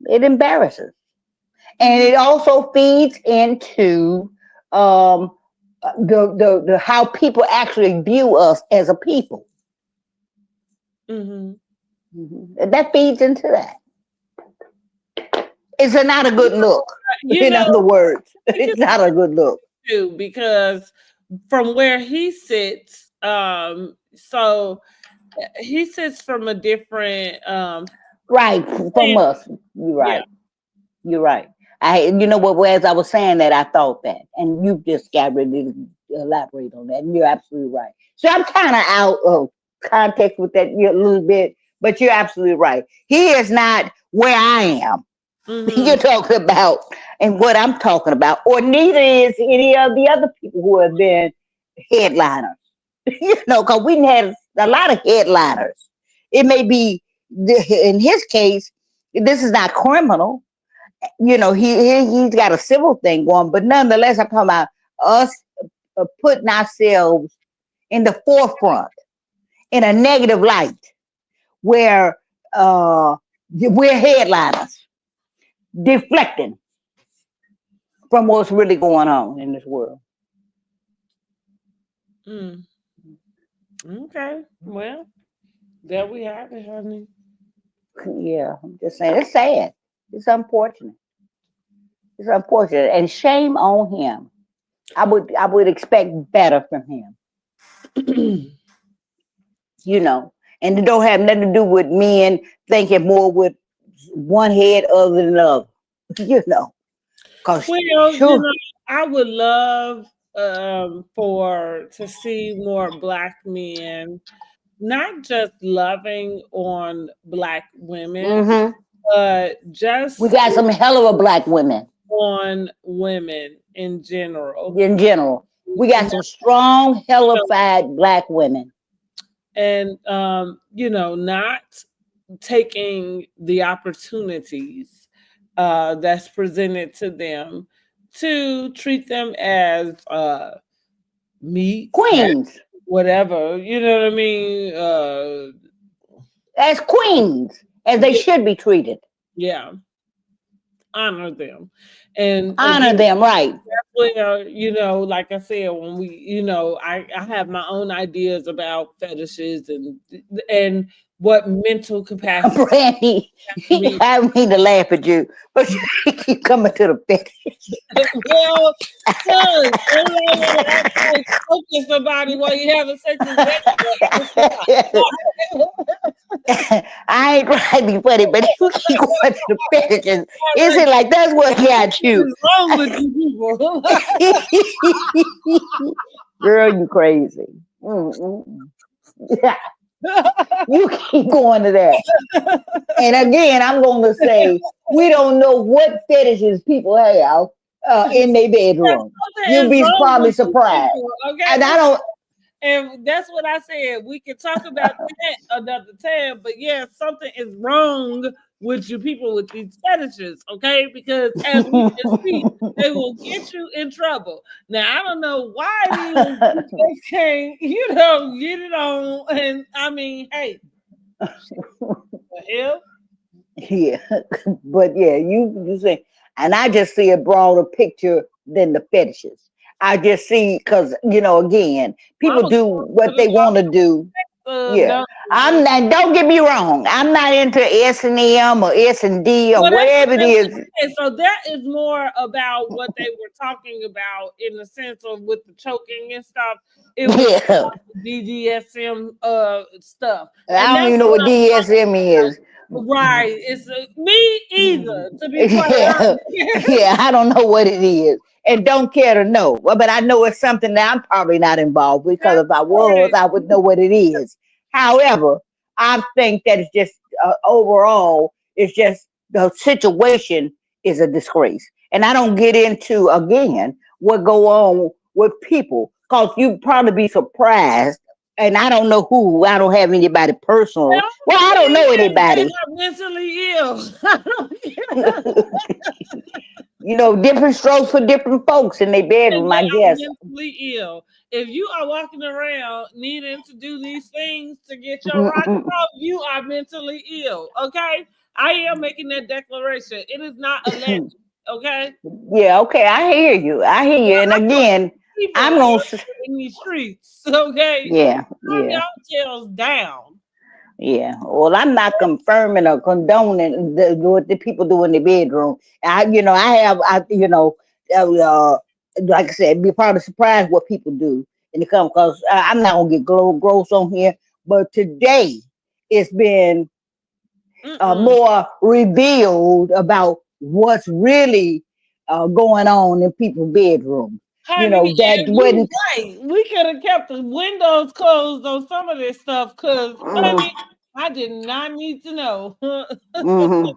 It embarrasses. And Mhm. it also feeds into um, the how people actually view us as a people. Mhm. That feeds into that. It's not a good look. You In know, other words, I think it's not a good look. too, because from where he sits, so he sits from a different Right, from stand- us. You're yeah. right. You're right. You know what? As I was saying that, I thought that, and you just got ready to elaborate on that, and you're absolutely right. So I'm kind of out of context with that a little bit, but you're absolutely right. He is not where I am. Mhm. You're talking about, and what I'm talking about, or neither is any of the other people who have been headliners. Because we had a lot of headliners. It may be in his case, this is not criminal. He's got a civil thing going, but nonetheless, I'm talking about us putting ourselves in the forefront in a negative light, where we're headliners, deflecting from what's really going on in this world. Mm. Okay. Well, there we have it, honey. Yeah, I'm just saying, it's sad. It's unfortunate. It's unfortunate, and shame on him. I would expect better from him. And it don't have nothing to do with men thinking more with one head other than the other. Because Well, sure, I would love to see more Black men not just loving on Black women, hmm but we just got some hell of a Black women on women in general. in general. We got some strong, hellified Black women. And not taking the opportunities that's presented to them to treat them as meat, cat, Queens. whatever. You know what I mean? As queens, as they Yeah, should be treated. Yeah, honor them. And Honor again, them, right? where, like I said, when I have my own ideas about fetishes and what mental capacity Brandy, has to be. I don't mean to laugh at you, but you keep coming to the fetish. Well, son, everybody want to act like choking somebody while you having sex is I ain't trying to be funny, but you keep going to the fetishes. Is like, it like that's what got what you? is wrong with you people? Girl, you crazy. Mm-mm. You keep going to that. And again, I'm going to say, we don't know what fetishes people have in their bedroom. Something You'll is be wrong probably with you surprised. people, okay? And I don't, And that's what I said. We can talk about that another time, but yeah, something is wrong with you people with these fetishes, okay? Because as we can see, they will get you in trouble. Now I don't know why you just can't, get it on. And I mean, hey, the hell? yeah, but yeah, you say, and I just see a broader picture than the fetishes. I just see because again, I people was do going what they want to do. Yeah, no, I'm not. Don't get me wrong. I'm not into S&M or S&D or well, whatever it is. so that is more about what they were talking about in the sense of with the choking and stuff. It was Yeah, BDSM stuff, and I don't that's even know what what DSM is. right. It's me either, to be quite Yeah, honest. yeah, I don't know what it is and don't care to know. But I know it's something that I'm probably not involved with because That's if I was, right. I would know what it is. However, I think that it's just overall, it's just the situation is a disgrace. And I don't get into again what go on with people because you'd probably be surprised. And I don't know who. I don't have anybody Well, personal. I'm Well, gonna I tell don't you know that they anybody. are mentally ill. I don't Different strokes for different folks in their and bedroom, they I are guess. mentally ill. If you are walking around needing to do these things to get your rocks off, you are mentally ill. Okay, I am making that declaration. It is not alleged. Okay, Yeah, okay, I hear you. I hear you. And again, people I'm out gonna. here in these streets. Okay, Yeah, calm yeah, y'all tails down. yeah. Well, I'm not confirming or condoning what the people do in the bedroom. I have, like I said, be probably surprised what people do in the come because I'm not gonna get gross on here. But today, it's been Mm-mm. more revealed about what's really going on in people's bedrooms. Honey, That and you wasn't. right. We could have kept the windows closed on some of this stuff because, honey, I did not need to know. Mm-hmm.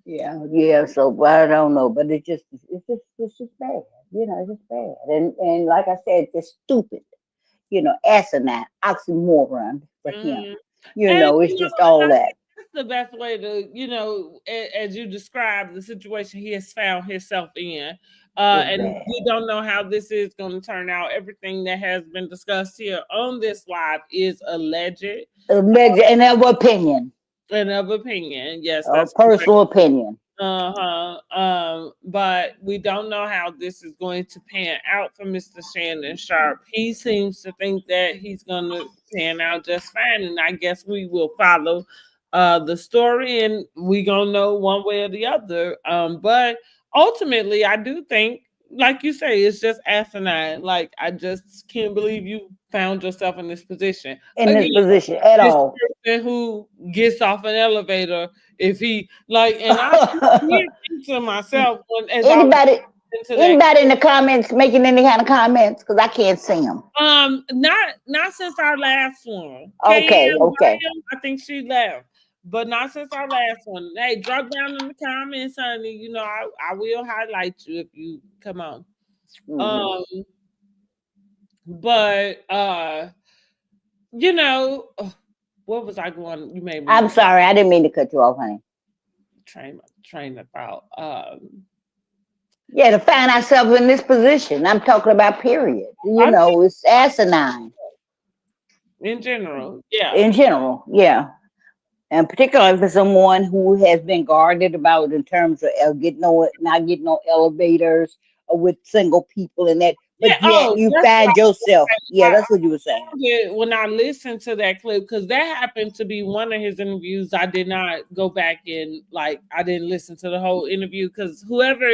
Yeah, yeah. So I don't know, but it's just bad. It's just bad. And like I said, it's stupid. Asinine, oxymoron for him. Mhm. It's just all that. That's the best way to, as you described the situation he has found himself in. It's And bad. we don't know how this is going to turn out. Everything that has been discussed here on this live is alleged And of opinion, and of opinion. Yes, a that's correct. personal opinion. Uh-huh. But we don't know how this is going to pan out for Mr. Shannon Sharpe. He seems to think that he's gonna pan out just fine, and I guess we will follow the story and we gonna know one way or the other. But ultimately I do think, like you say, it's just asinine. Like I just can't believe you found yourself in this position. In Again, this position at this all. person who gets off an elevator if he like, and I did think to myself when as I was anybody, into that. anybody in the comments making any kind of comments? Because I can't see them. Not since our last one. Okay, okay. I think she left, but not since our last one. Hey, drop down in the comments, honey. I will highlight you if you come on. Hmm. Um, but what was I going? You made me I'm sorry, I didn't mean to cut you off, honey. train about. Yeah, to find ourselves in this position. I'm talking about period. I think It's asinine in general, yeah. in general. Yeah. and particularly for someone who has been guarded about in terms of getting no, not getting no elevators with single people and that. Yeah. But yet Oh, you that's what find yourself. Yeah, I that's what you were saying. did when I listened to that clip, because that happened to be one of his interviews. I did not go back and I didn't listen to the whole interview because whoever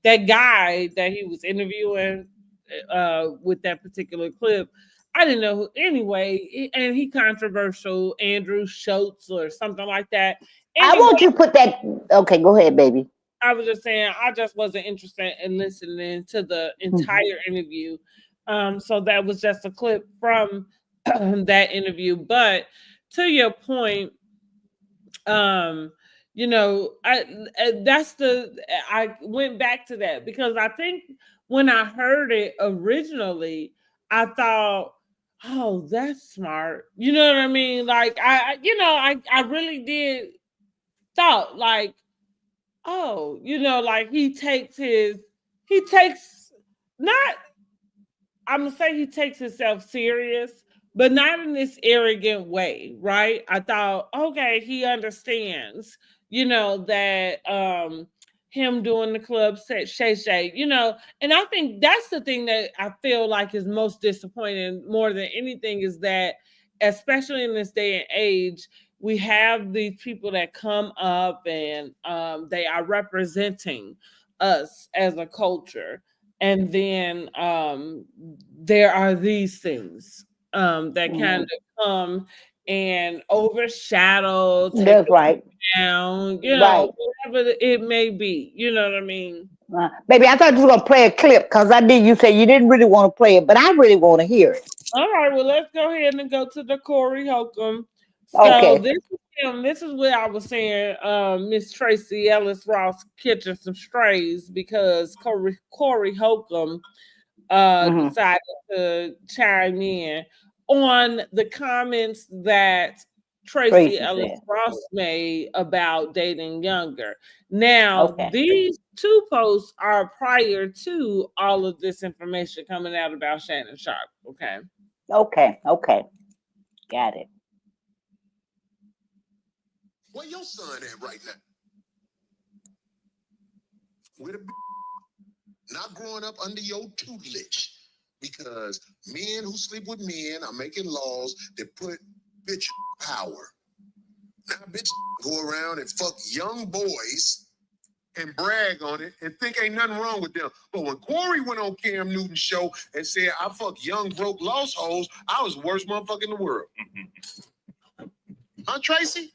that guy that he was interviewing with that particular clip, I didn't know who anyway, and he controversial Andrew Schultz or something like that. I Anyway, want you to put that. Okay, go ahead, baby. I was just saying I just wasn't interested in listening to the Mhm. entire interview. So that was just a clip from that interview. But to your point, um, I went back to that because I think when I heard it originally, I thought, oh, that's smart. You know what I mean? Like I really did thought like, oh, like he takes not, I'm gonna say he takes himself serious, but not in this arrogant way, right? I thought, okay, he understands, that him doing the club set Shay Shay, and I think that's the thing that I feel like is most disappointing more than anything is that, especially in this day and age, we have these people that come up and they are representing us as a culture, and then there are these things that kind Mhm. of come and overshadow, take That's right. down, Right. whatever it may be. You know what I mean? Baby, I thought you were gonna play a clip because I did. You say you didn't really want to play it, but I really want to hear it. All right, well, let's go ahead and go to the Corey Holcomb. So Okay. this is him. This is what I was saying. Miss Tracee Ellis Ross catching some strays because Corey Holcomb Hmm. decided to chime in on the comments that Tracee Tracy Ellis said. Ross made about dating younger. Now, Okay. these two posts are prior to all of this information coming out about Shannon Sharpe. Okay. Okay. Okay. Got it. Where your son at right now? With a not growing up under your tutelage. Because men who sleep with men are making laws that put bitch power. Now bitch go around and fuck young boys and brag on it and think ain't nothing wrong with them. But when Corey went on Cam Newton's show and said, I fuck young, broke, lost hoes, I was the worst motherfucker in the world. Huh, Tracee?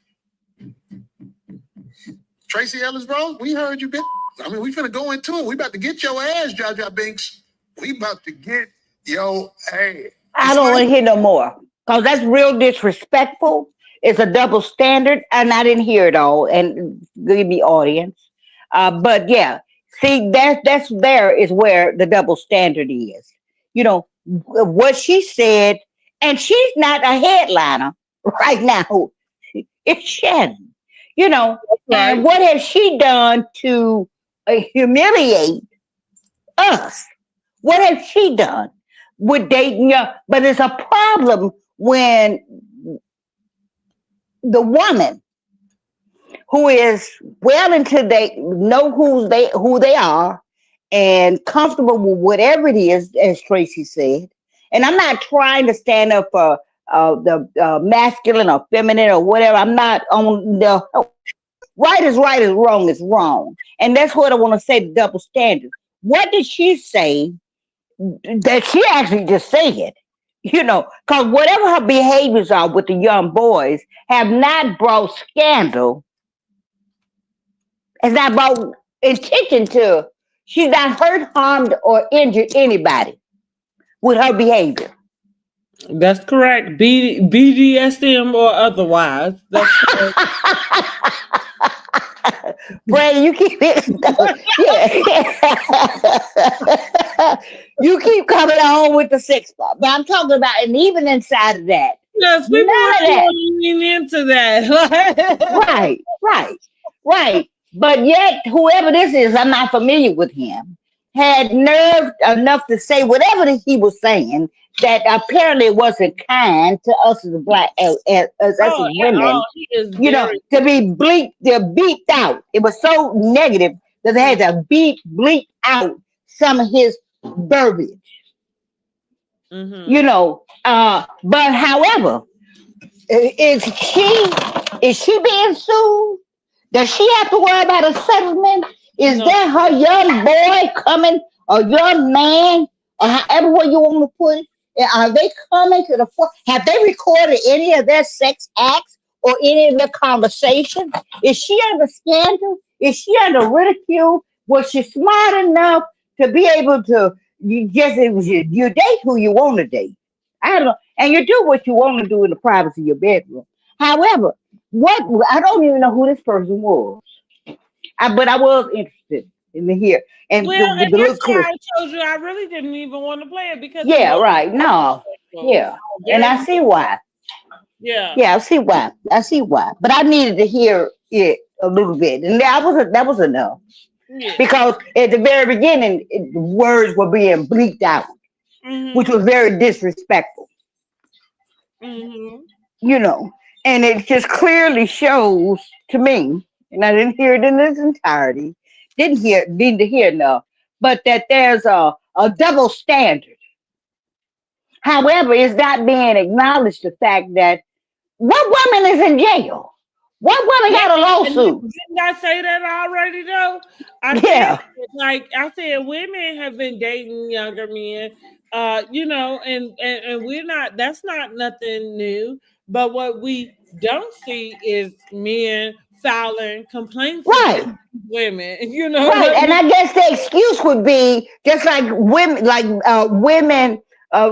Tracee Ellis Ross, we heard you, bitch. I mean, we finna go into it. We about to get your ass, Jaja Binks. We about to get your ass. I don't want to hear no more because that's real disrespectful. It's a double standard, and I didn't hear it all. And give me audience, but yeah, see that's there is where the double standard is. You know what she said, and she's not a headliner right now. It's Shannon. You know, and Right. what has she done to humiliate us? What has she done with dating young? But it's a problem when the woman who is well into they know who they are and comfortable with whatever it is, as Tracee said. And I'm not trying to stand up for the masculine or feminine or whatever. I'm not on the right is wrong. And that's what I want to say, the double standard. What did she say that she actually just said? You know, because whatever her behaviors are with the young boys have not brought scandal, has not brought intention to, she's not hurt, harmed, or injured anybody with her behavior. That's correct. BDSM or otherwise. That's correct. Brandon, you keep it. Yeah. You keep coming on with the sex part. But I'm talking about, and even inside of that, Yes, people none of really that. want to lean into that. Right, right, right. But yet, whoever this is, I'm not familiar with him. had nerve enough to say whatever that he was saying that apparently wasn't kind to us as black as us Oh, as women, he is very. to be beeped out. It was so negative that they had to bleep out some of his verbiage. Mm-hmm. But however, is she being sued? Does she have to worry about a settlement? Is No. that her young boy coming, or young man, or however way you want to put it? Are they coming to the fore? Have they recorded any of their sex acts or any of their conversations? Is she under scandal? Is she under ridicule? Was she smart enough to be able to you date who you want to date? I don't know, and you do what you want to do in the privacy of your bedroom. However, what I don't even know who this person was, but I was interested in the hear and Well, and the little that's why clip. I told you I really didn't even want to play it because it Yeah, was right. No, yeah, and very I see why. yeah. Yeah, I see why. I see why. But I needed to hear it a little bit, and that was enough Yeah. because at the very beginning, the words were being bleaked out, which Mm-hmm. was very disrespectful. Mm-hmm. you know, and it just clearly shows to me, and I didn't hear it in its entirety, didn't to hear enough, but that there's a double standard. However, it's not being acknowledged the fact that what woman is in jail? What woman Yeah, got a and lawsuit? didn't I say that already though? I said Yeah, I said women have been dating younger men, and we're not that's not nothing new. But what we don't see is men filing complaints against right. women. You know Right, what I and mean? I guess the excuse would be just like women.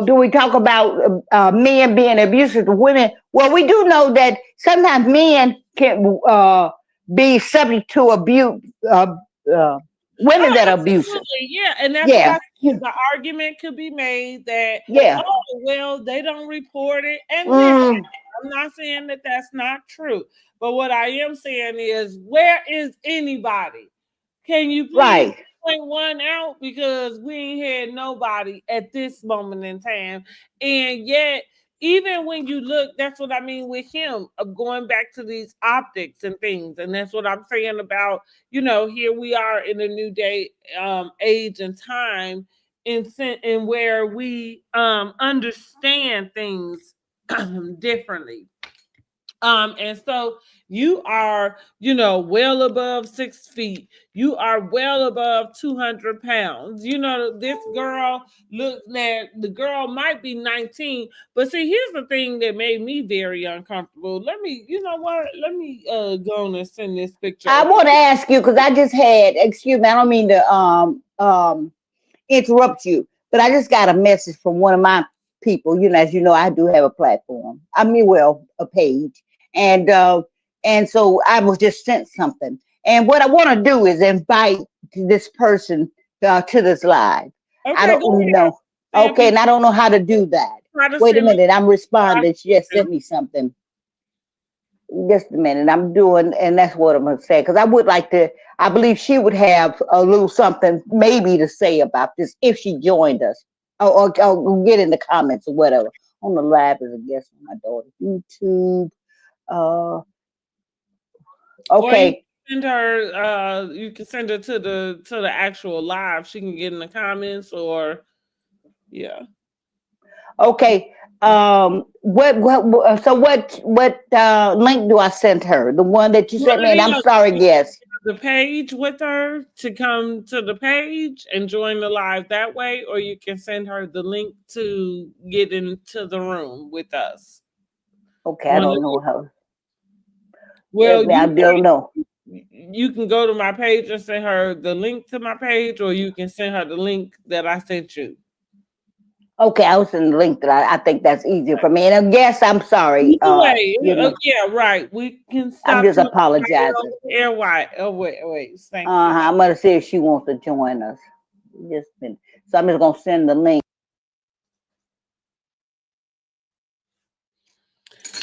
Do we talk about men being abusive to women? Well, we do know that sometimes men can be subject to abuse. Uh, Women Oh, that are abusive. absolutely. Yeah. And that's what I Yeah, said. The argument could be made that, yeah. oh, well, they don't report it. And listen, Mm, I'm not saying that that's not true. But what I am saying is, where is anybody? Can you please right, point one out? Because we ain't had nobody at this moment in time. And yet, even when you look, that's what I mean with him, of going back to these optics and things. And that's what I'm saying about, here we are in a new day, age and time in where we understand things differently. And so you are, well above 6 feet. You are well above 200 pounds. This girl the girl might be 19, but see, here's the thing that made me very uncomfortable. Let me, you know what? Let me go on and send this picture I over. want to ask you because I just had. Excuse me. I don't mean to interrupt you, but I just got a message from one of my people. As you know, I do have a platform. I mean, well, a page, and so I was just sent something. And what I want to do is invite this person to this live. I Okay, go don't ahead. know. Send Okay, people and I don't know how to do that. try to Wait a send minute, I'm me. responding. She just sent me something. Just a minute, I'm doing, and that's what I'm gonna say because I would like to. I believe she would have a little something maybe to say about this if she joined us, or get in the comments or whatever on the live as a guest on my daughter's YouTube. Uh, Or you okay, can send her you can send her to the actual live. She can get in the comments or yeah. okay. So what link do I send her? The one that you You want sent to me, and leave I'm sorry, yes. the page with her to come to the page and join the live that way, or you can send her the link to get into the room with us. Okay, I One of don't know the- how. well, I don't know. you can go to my page and send her the link to my page, or you can send her the link that I sent you. Okay, I was in the link that I think that's easier for me. And I guess I'm sorry. Either way, You know, yeah, right. We can I'm stop just talking right over apologizing. here. Why? Oh, wait. Thank you. I'm gonna see if she wants to join us. Just a minute. So I'm just gonna send the link.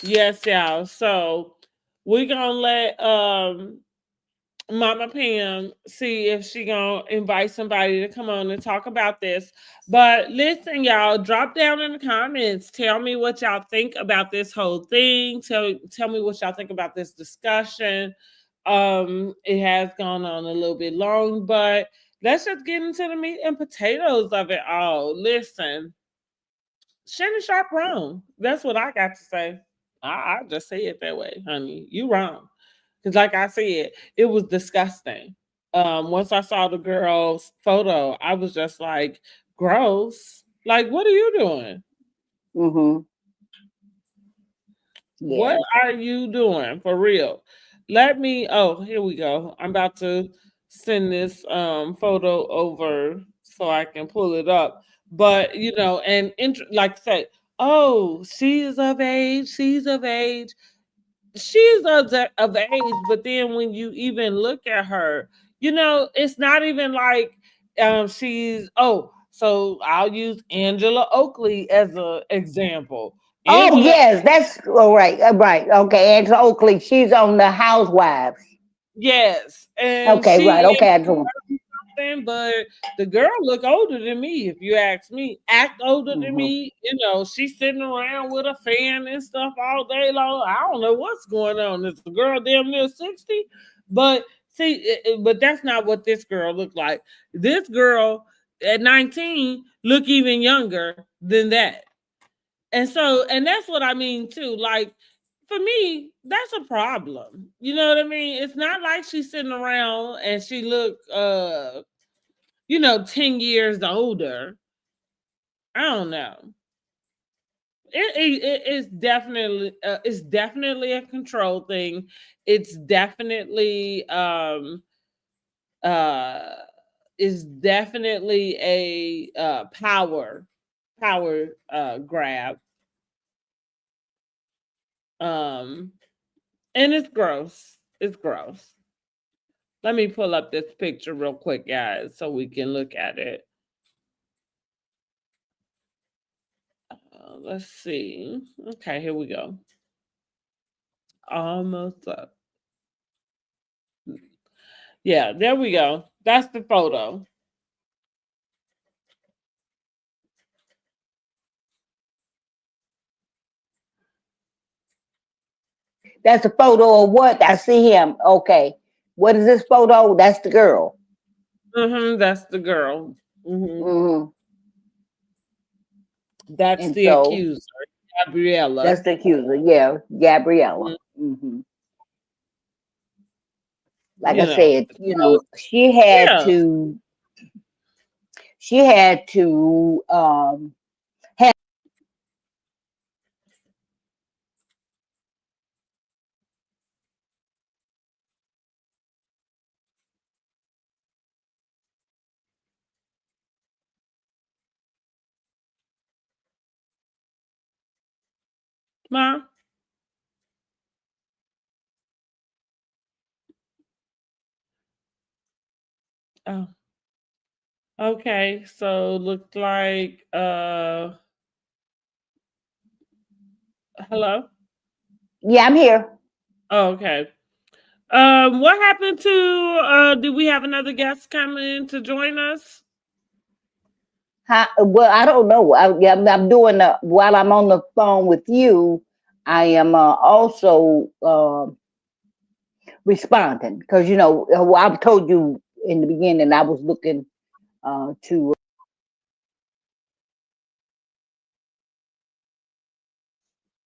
Yes, y'all. So we're gonna let Mama Pam, see if she gonna invite somebody to come on and talk about this. But listen, y'all, drop down in the comments. Tell me what y'all think about this whole thing. Tell me what y'all think about this discussion. It has gone on a little bit long, but let's just get into the meat and potatoes of it all. Listen, Shannon Sharpe wrong. That's what I got to say. I just say it that way, honey. You wrong. Because like I said, it was disgusting. Once I saw the girl's photo, I was just like, gross. Like, what are you doing? Mm-hmm. What Yeah. are you doing for real? Let me. Oh, here we go. I'm about to send this photo over so I can pull it up. But and like I say, oh, she's of age. She's of age. She's of age, but then when you even look at her, it's not even like she's so I'll use Angela Oakley as an example. Oh Angela, yes, that's all right. Right. Okay. Angela Oakley, she's on the Housewives. yes, and Okay. she Right. is Okay. I do. something, but the girl look older than me, if you ask me. Act older than Mm-hmm. me. She's sitting around with a fan and stuff all day long. I don't know what's going on. Is the girl damn near 60? But see, but that's not what this girl looked like. This girl at 19 look even younger than that. And that's what I mean too. Like for me, that's a problem. You know what I mean? It's not like she's sitting around and she look 10 years older. I don't know. It's definitely a control thing. It's definitely uh it's definitely a power grab. Um and it's gross. It's gross. Let me pull up this picture real quick, guys, so we can look at it. Let's see. Okay, here we go. Almost up. Yeah, there we go. That's the photo. That's a photo of what? I see him. Okay. What is this photo? That's the girl. That's the girl. hmm Mm-hmm. That's And the so accuser, Gabriella. that's the accuser. Yeah, Gabriella. Mm-hmm. Like I You know, said, so, yeah, she had to have ma. Oh, okay. So looked like hello. yeah, I'm here. Oh, okay. What happened to did we have another guest coming to join us? Well, I don't know. Yeah, I'm doing while I'm on the phone with you. I am also responding because I've told you in the beginning I was looking to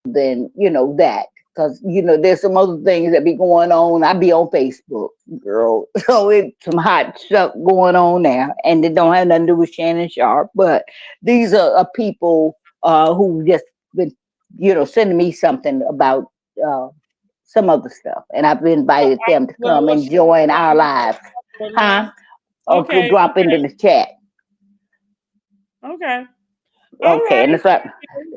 then that because there's some other things that be going on. I be on Facebook, girl, so it's some hot stuff going on there, and it don't have nothing to do with Shannon Sharpe. But these are people who just been sending me something about uh, some other stuff, and I've invited them to Well, come was and she join our lives. or Huh? no? Okay, Okay, drop into the chat. okay. All Okay, right.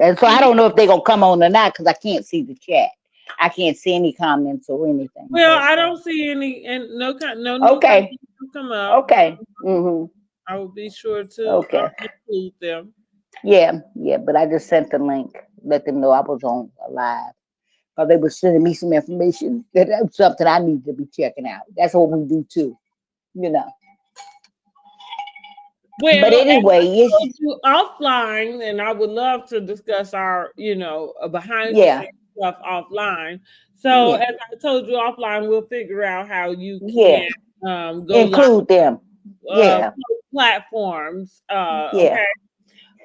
and so I Mhm. don't know if they're gonna come on or not because I can't see the chat. I can't see any comments or anything. Well, But I don't see any and no new okay, comments come up. okay, I will be sure to okay, include them. yeah, yeah. But I just sent the link, let them know I was on live. because they were sending me some information that was something I need to be checking out. That's what we do too, you know. But Well, as I anyway, it's told you offline, and I would love to discuss our, behind the yeah, scenes stuff offline. So, yeah, as I told you offline, we'll figure out how you yeah. can go live Include them. uh, Yeah, platforms. yeah. Okay.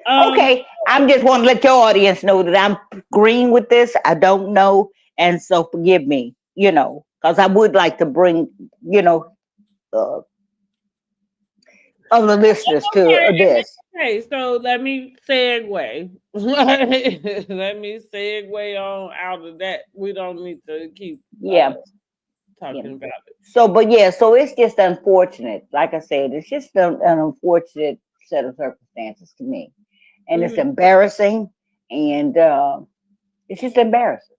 Um, Okay, I'm just want to let your audience know that I'm green with this. I don't know, and so forgive me, because I would like to bring, you know, uh, other listeners to okay. this. Okay. So let me segue. Let me segue on out of that. We don't need to keep Yeah, yeah. talking about it. So, but yeah, so it's just unfortunate. Like I said, it's just an unfortunate set of circumstances to me, and it's Mhm. embarrassing, and it's just embarrassing,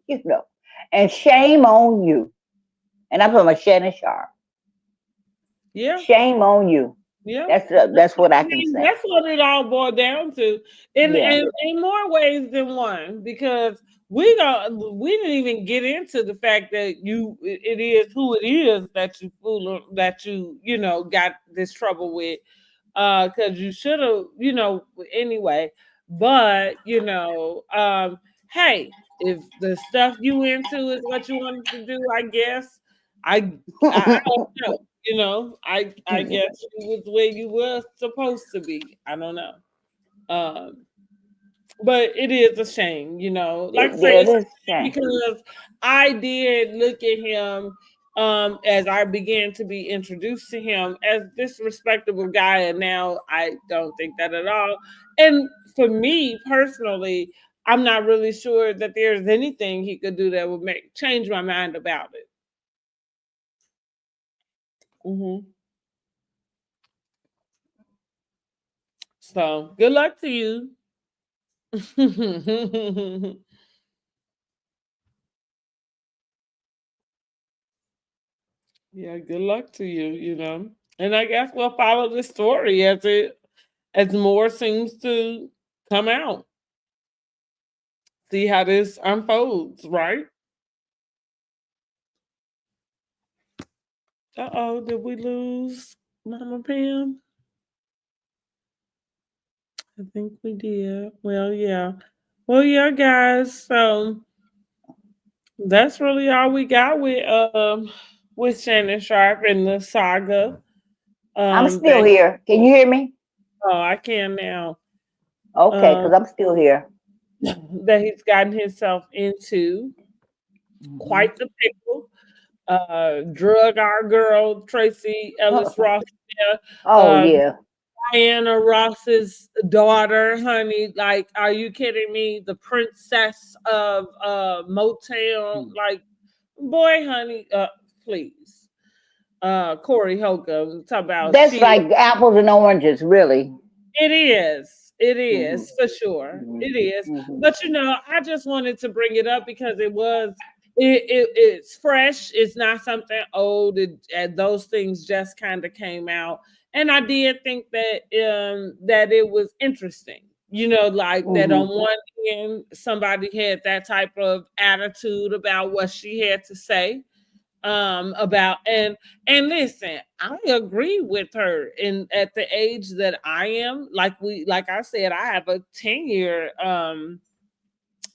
you know. And shame on you. And I'm talking about Shannon Sharpe. Yeah. Shame on you. Yeah. That's what I I can mean, say. that's what it all boiled down to, Yeah. in more ways than one. Because we didn't even get into the fact that it is who it is that you got this trouble with, because you should have, anyway. But hey, if the stuff you into is what you wanted to do, I guess I don't know. I guess you was where you were supposed to be. I don't know. Um, but it is a shame, Like I say, Yeah, it it's a is shame shame. because I did look at him as I began to be introduced to him as this respectable guy, and now I don't think that at all. And for me personally, I'm not really sure that there's anything he could do that would make change my mind about it. Hmm. So good luck to you. Yeah, good luck to you, And I guess we'll follow the story as more seems to come out. See how this unfolds, right? Uh-oh, did we lose Mama Pam? I think we did. Well, yeah. Well, yeah, guys. So that's really all we got with Shannon Sharpe and the saga. I'm That still here. Can you hear me? oh, I can now. Okay, Um, because I'm still here. that he's gotten himself into. Mhm. Quite the pickle. Drug our girl Tracee Ellis Ross there. Oh Uh, yeah. Diana Ross's daughter, honey. Like, are you kidding me? The princess of Motown. Like, boy, honey, please. Corey Holcomb talk about That's she. like apples and oranges, really. It is. It Hmm. is for sure. Hmm. It is. Hmm. But I just wanted to bring it up because it's fresh. It's not something old. And those things just kind of came out, and I did think that it was interesting. Like that on Hmm. one end, somebody had that type of attitude about what she had to say about and listen, I agree with her in at the age that I am, like I said, I have a 10-year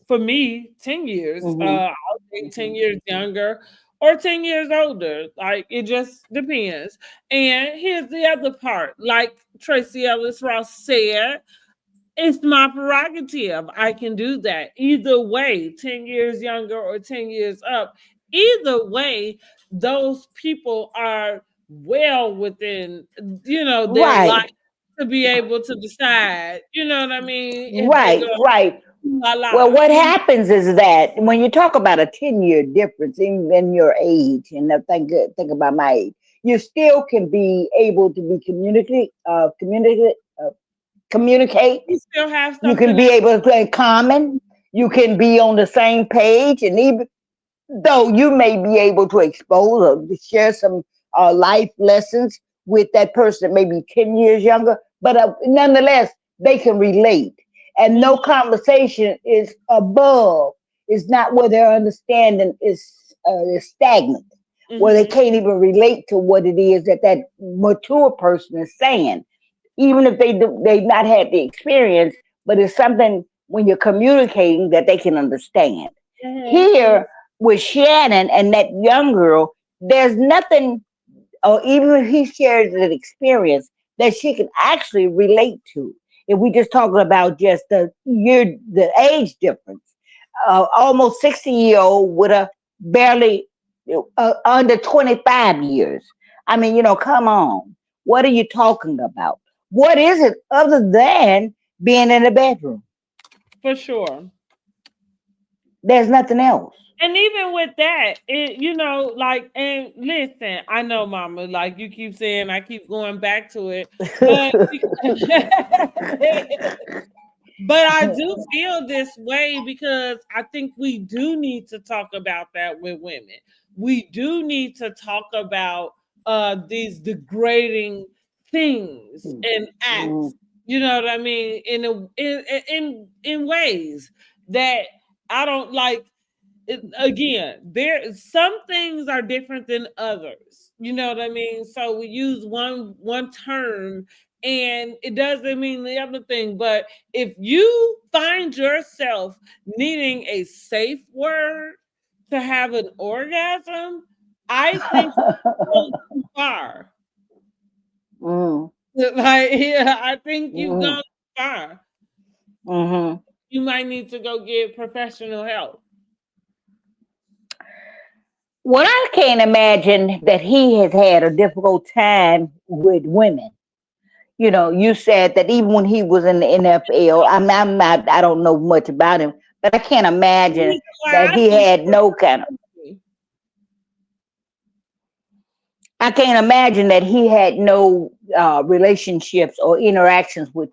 for me 10 years, Hmm. I'll say 10 Hmm. years younger or 10 years older, like it just depends. And here's the other part, like Tracee Ellis Ross said, it's my prerogative. I can do that either way, 10 years younger or 10 years up. Either way, those people are well within, their life Right. to be able to decide, you know what I mean? If they Right. go, Right. la Well, la. what happens is that when you talk about a 10-year difference in your age, and I think about my age, you still can be able to be communicate. You still have You can something be in able to play common. You can be on the same page, and even though you may be able to expose or share some life lessons with that person that may be 10 years younger, but nonetheless, they can relate. And Mhm. no conversation is above is not where their understanding is stagnant, where they Mhm. can't even relate to what it is that that mature person is saying, even if they've not had the experience, but it's something when you're communicating that they can understand. Mhm. Here with Shannon and that young girl, there's nothing, or even if he shares an experience that she can actually relate to. If we just talking about just the age difference, almost 60-year old with a barely under 25 years. I mean, come on. What are you talking about? What is it other than being in the bedroom? For sure. There's nothing else. And even with that, like, and listen, I know, Mama, like you keep saying, I keep going back to it, but but I do feel this way because I think we do need to talk about that with women. We do need to talk about these degrading things and acts. Mm, You know what I mean? In ways that I don't like. Again, some things are different than others. You know what I mean? So we use one term and it doesn't mean the other thing. But if you find yourself needing a safe word to have an orgasm, I think you've gone too far. mm, Like, yeah, I think you've mm, gone too far. mhm. You might need to go get professional help. Well, I can't imagine that he has had a difficult time with women. You said that even when he was in the NFL, I'm not, I don't know much about him, but I can't The imagine reason why that I he think had no kind of, I can't imagine that he had no relationships or interactions with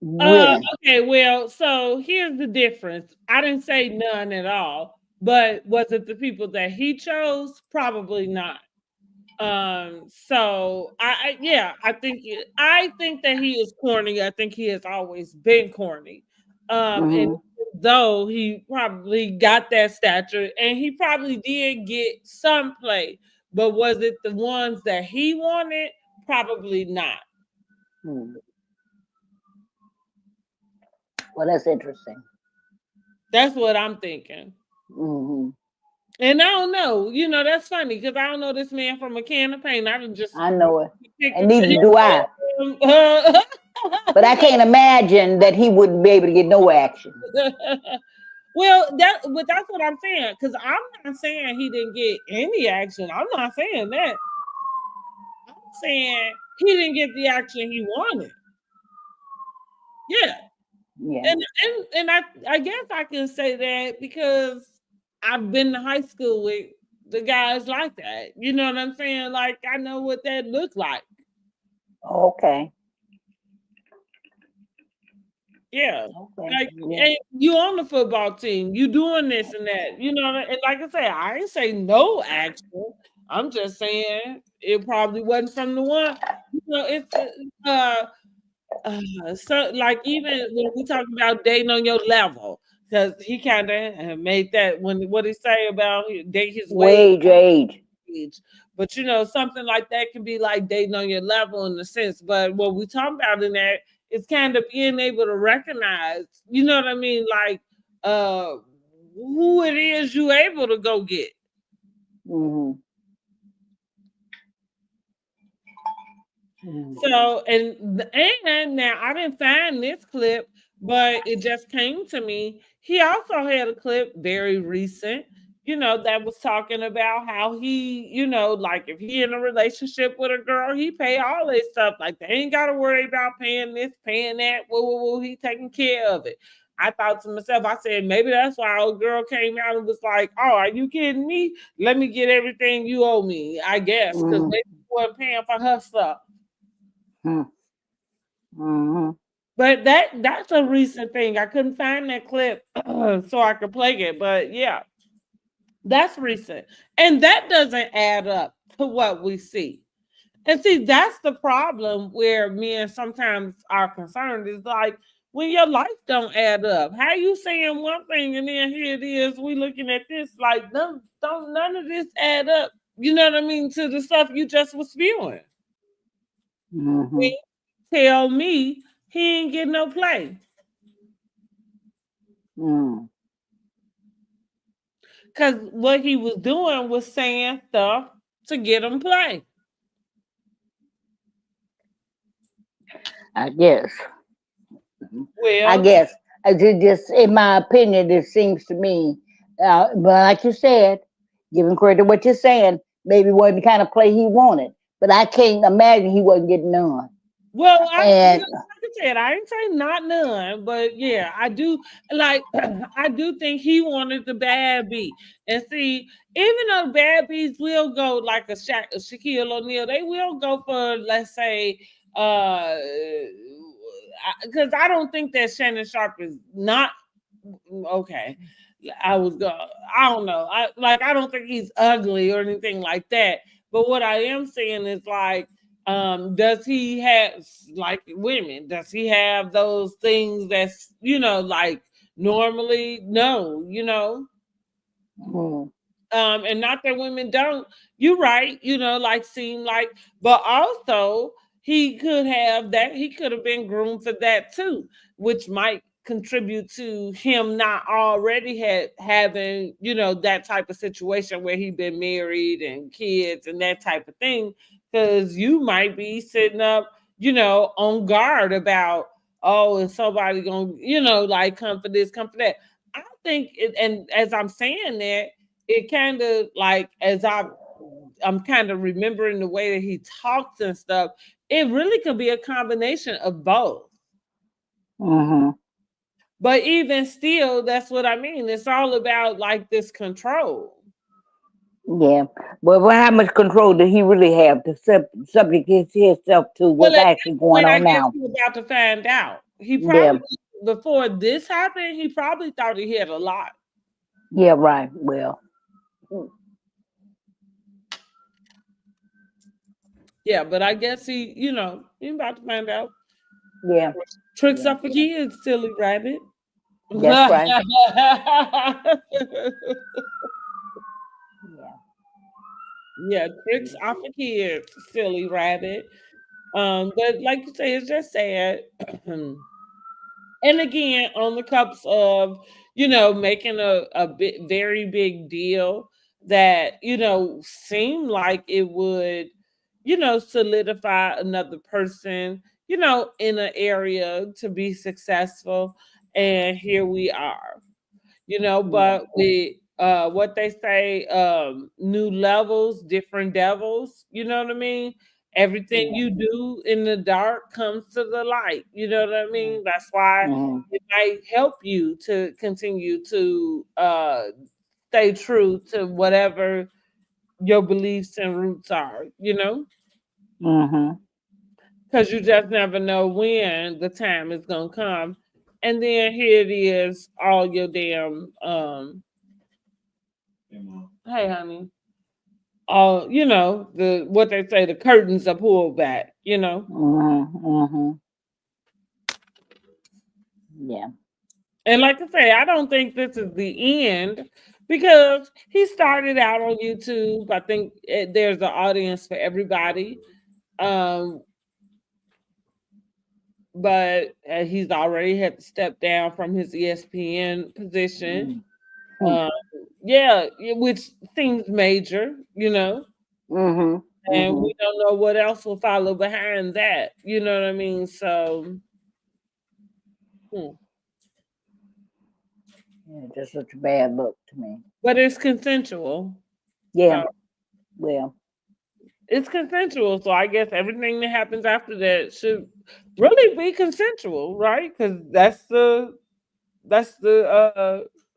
women. Okay, well, so here's the difference. I didn't say none at all, but was it the people that he chose? Probably not. So yeah, I think that he is corny. I think he has always been corny. And Hmm. though he probably got that stature and he probably did get some play, but was it the ones that he wanted? Probably not. Well, that's interesting. That's what I'm thinking. Hmm. And I don't know, that's funny because I don't know this man from a can of paint. I done just I know it, picked and it to neither do I. him. But I can't imagine that he wouldn't be able to get no action. Well, but that's what I'm saying. Because I'm not saying he didn't get any action. I'm not saying that. I'm saying he didn't get the action he wanted. Yeah. Yeah. And I guess I can say that because I've been to high school with the guys like that. You know what I'm saying? Like I know what that looked like. Okay. Yeah. Okay. Like Yeah. and you on the football team, you doing this and that. And like I say, I ain't say no action. I'm just saying it probably wasn't from the one. It's so like even when we talk about dating on your level, because he kind of made that when what he say about date his way Wage age. age. But something like that can be like dating on your level in a sense. But what we talk about in that is kind of being able to recognize, you know what I mean, like uh who it is you able to go get. Hmm. Hmm. So and now I didn't find this clip, but it just came to me. He also had a clip very recent, that was talking about how he, like if he in a relationship with a girl, he pay all this stuff. Like they ain't gotta worry about paying this, paying that. Whoa, whoa, whoa, he taking care of it. I thought to myself, I said, maybe that's why old girl came out and was like, oh, are you kidding me? Let me get everything you owe me, I guess, because Hmm. maybe you weren't paying for her stuff. Hmm. But that's a recent thing. I couldn't find that clip so I could play it. But yeah, that's recent. And that doesn't add up to what we see. And see, that's the problem where men sometimes are concerned is like when your life don't add up? How you saying one thing and then here it is, we looking at this like none of this add up. You know what I mean? To the stuff you just was spewing. Mm-hmm. He tell me he ain't getting no play. Mm. Cause what he was doing was saying stuff to get him play. I guess. I Well, guess. Just in my opinion, it seems to me, but like you said, giving credit to what you're saying, maybe wasn't the kind of play he wanted. But I can't imagine he wasn't getting none. well, like And I said, I ain't say not none, but yeah, I do like I do think he wanted the bad beat. And see, even though bad beats will go like a Shaquille O'Neal, they will go for let's say because I don't think that Shannon Sharpe is not okay. I was going. I don't know. I don't think he's ugly or anything like that. But what I am saying is like, does he have like women? Does he have those things that's like normally? No, mm, and not that women don't. You're right, like seem like, but also he could have that. He could have been groomed for that too, which might contribute to him not already having that type of situation where he been married and kids and that type of thing. Because you might be sitting up, on guard about, oh, is somebody gonna like come for this, come for that. I think and as I'm saying that, it kind of like as I'm kind of remembering the way that he talks and stuff, it really could be a combination of both. mm-hmm. But even still, that's what I mean. It's all about like this control. Yeah. But how much control did he really have to subject himself to Well, what's at actually this going point, I on guess now? we're about to find out. He Yeah. probably before this happened, he probably thought he had a lot. Yeah, right. Well, Yeah, but I guess he about to find out. yeah. Tricks Yeah. up for kids, silly rabbit. That's right. Yeah. Yeah, tricks off of kids, silly rabbit. But like you say, it's just sad. And again, on the cups of, making a bit very big deal that, seemed like it would, solidify another person, in an area to be successful. And here we are. Yeah. But with what they say, new levels, different devils, you know what I mean? Everything Yeah. you do in the dark comes to the light, you know what I mean? That's why Mm-hmm. it might help you to continue to stay true to whatever your beliefs and roots are, Mm-hmm. because you just never know when the time is gonna come. And then here it is, all your damn hey honey, the what they say, the curtains are pulled back. Mm-hmm. Mm-hmm. Yeah. And like I say, I don't think this is the end because he started out on YouTube. I think there's an audience for everybody. Um, but he's already had to step down from his ESPN position. Mm-hmm. Um, yeah, which seems major. Mm-hmm. And Mm-hmm. we don't know what else will follow behind that. You know what I mean? So, hmm. Yeah, just such a bad look to me. But it's consensual. Yeah. So Well. it's consensual. So I guess everything that happens after that should really be consensual, right? Because that's the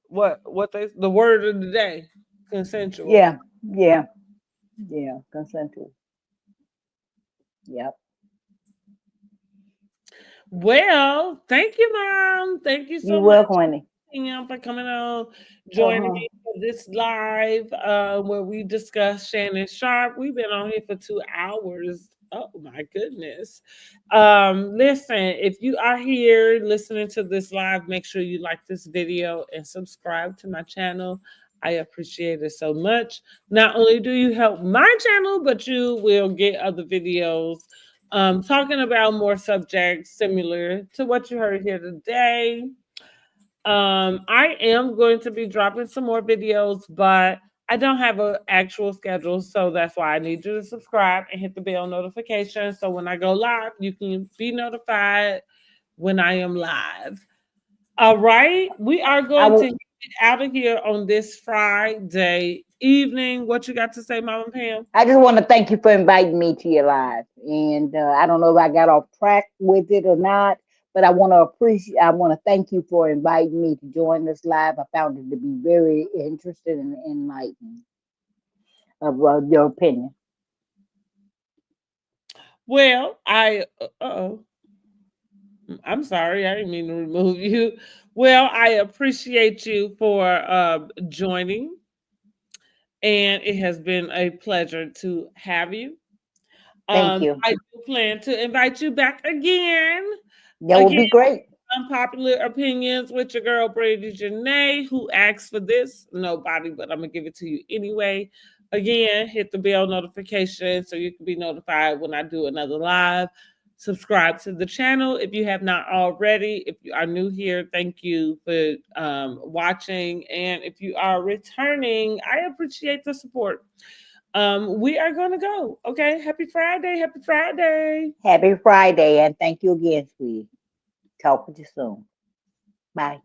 what they the word of the day, consensual. Yeah. Yeah. Yeah. Consensual. Yep. Well, thank you, Mom. Thank you so You much, welcome, honey. for coming on, joining Uh-huh. me for this live where we discuss Shannon Sharpe. We've been on here for 2 hours. Oh my goodness. Listen, if you are here listening to this live, make sure you like this video and subscribe to my channel. I appreciate it so much. Not only do you help my channel, but you will get other videos talking about more subjects similar to what you heard here today. I am going to be dropping some more videos, but I don't have an actual schedule, so that's why I need you to subscribe and hit the bell notification. So when I go live, you can be notified when I am live. All right, we are I going to will. get out of here on this Friday evening. What you got to say, Mama Pam? I just want to thank you for inviting me to your live, and I don't know if I got off track with it or not, but I want to appreciate. I want to thank you for inviting me to join this live. I found it to be very interesting and enlightening of your opinion. Well, oh, I'm sorry, I didn't mean to remove you. Well, I appreciate you for joining, and it has been a pleasure to have you. Thank you. I do plan to invite you back again. That would Again, be great. unpopular opinions with your girl Brady Janae. Who asked for this? Nobody, but I'm gonna give it to you anyway. Again, hit the bell notification so you can be notified when I do another live. Subscribe to the channel if you have not already. If you are new here, thank you for watching. And if you are returning, I appreciate the support. We are gonna go. Okay. Happy Friday. Happy Friday. Happy Friday, and thank you again, sweetie. Talk with you soon. Bye.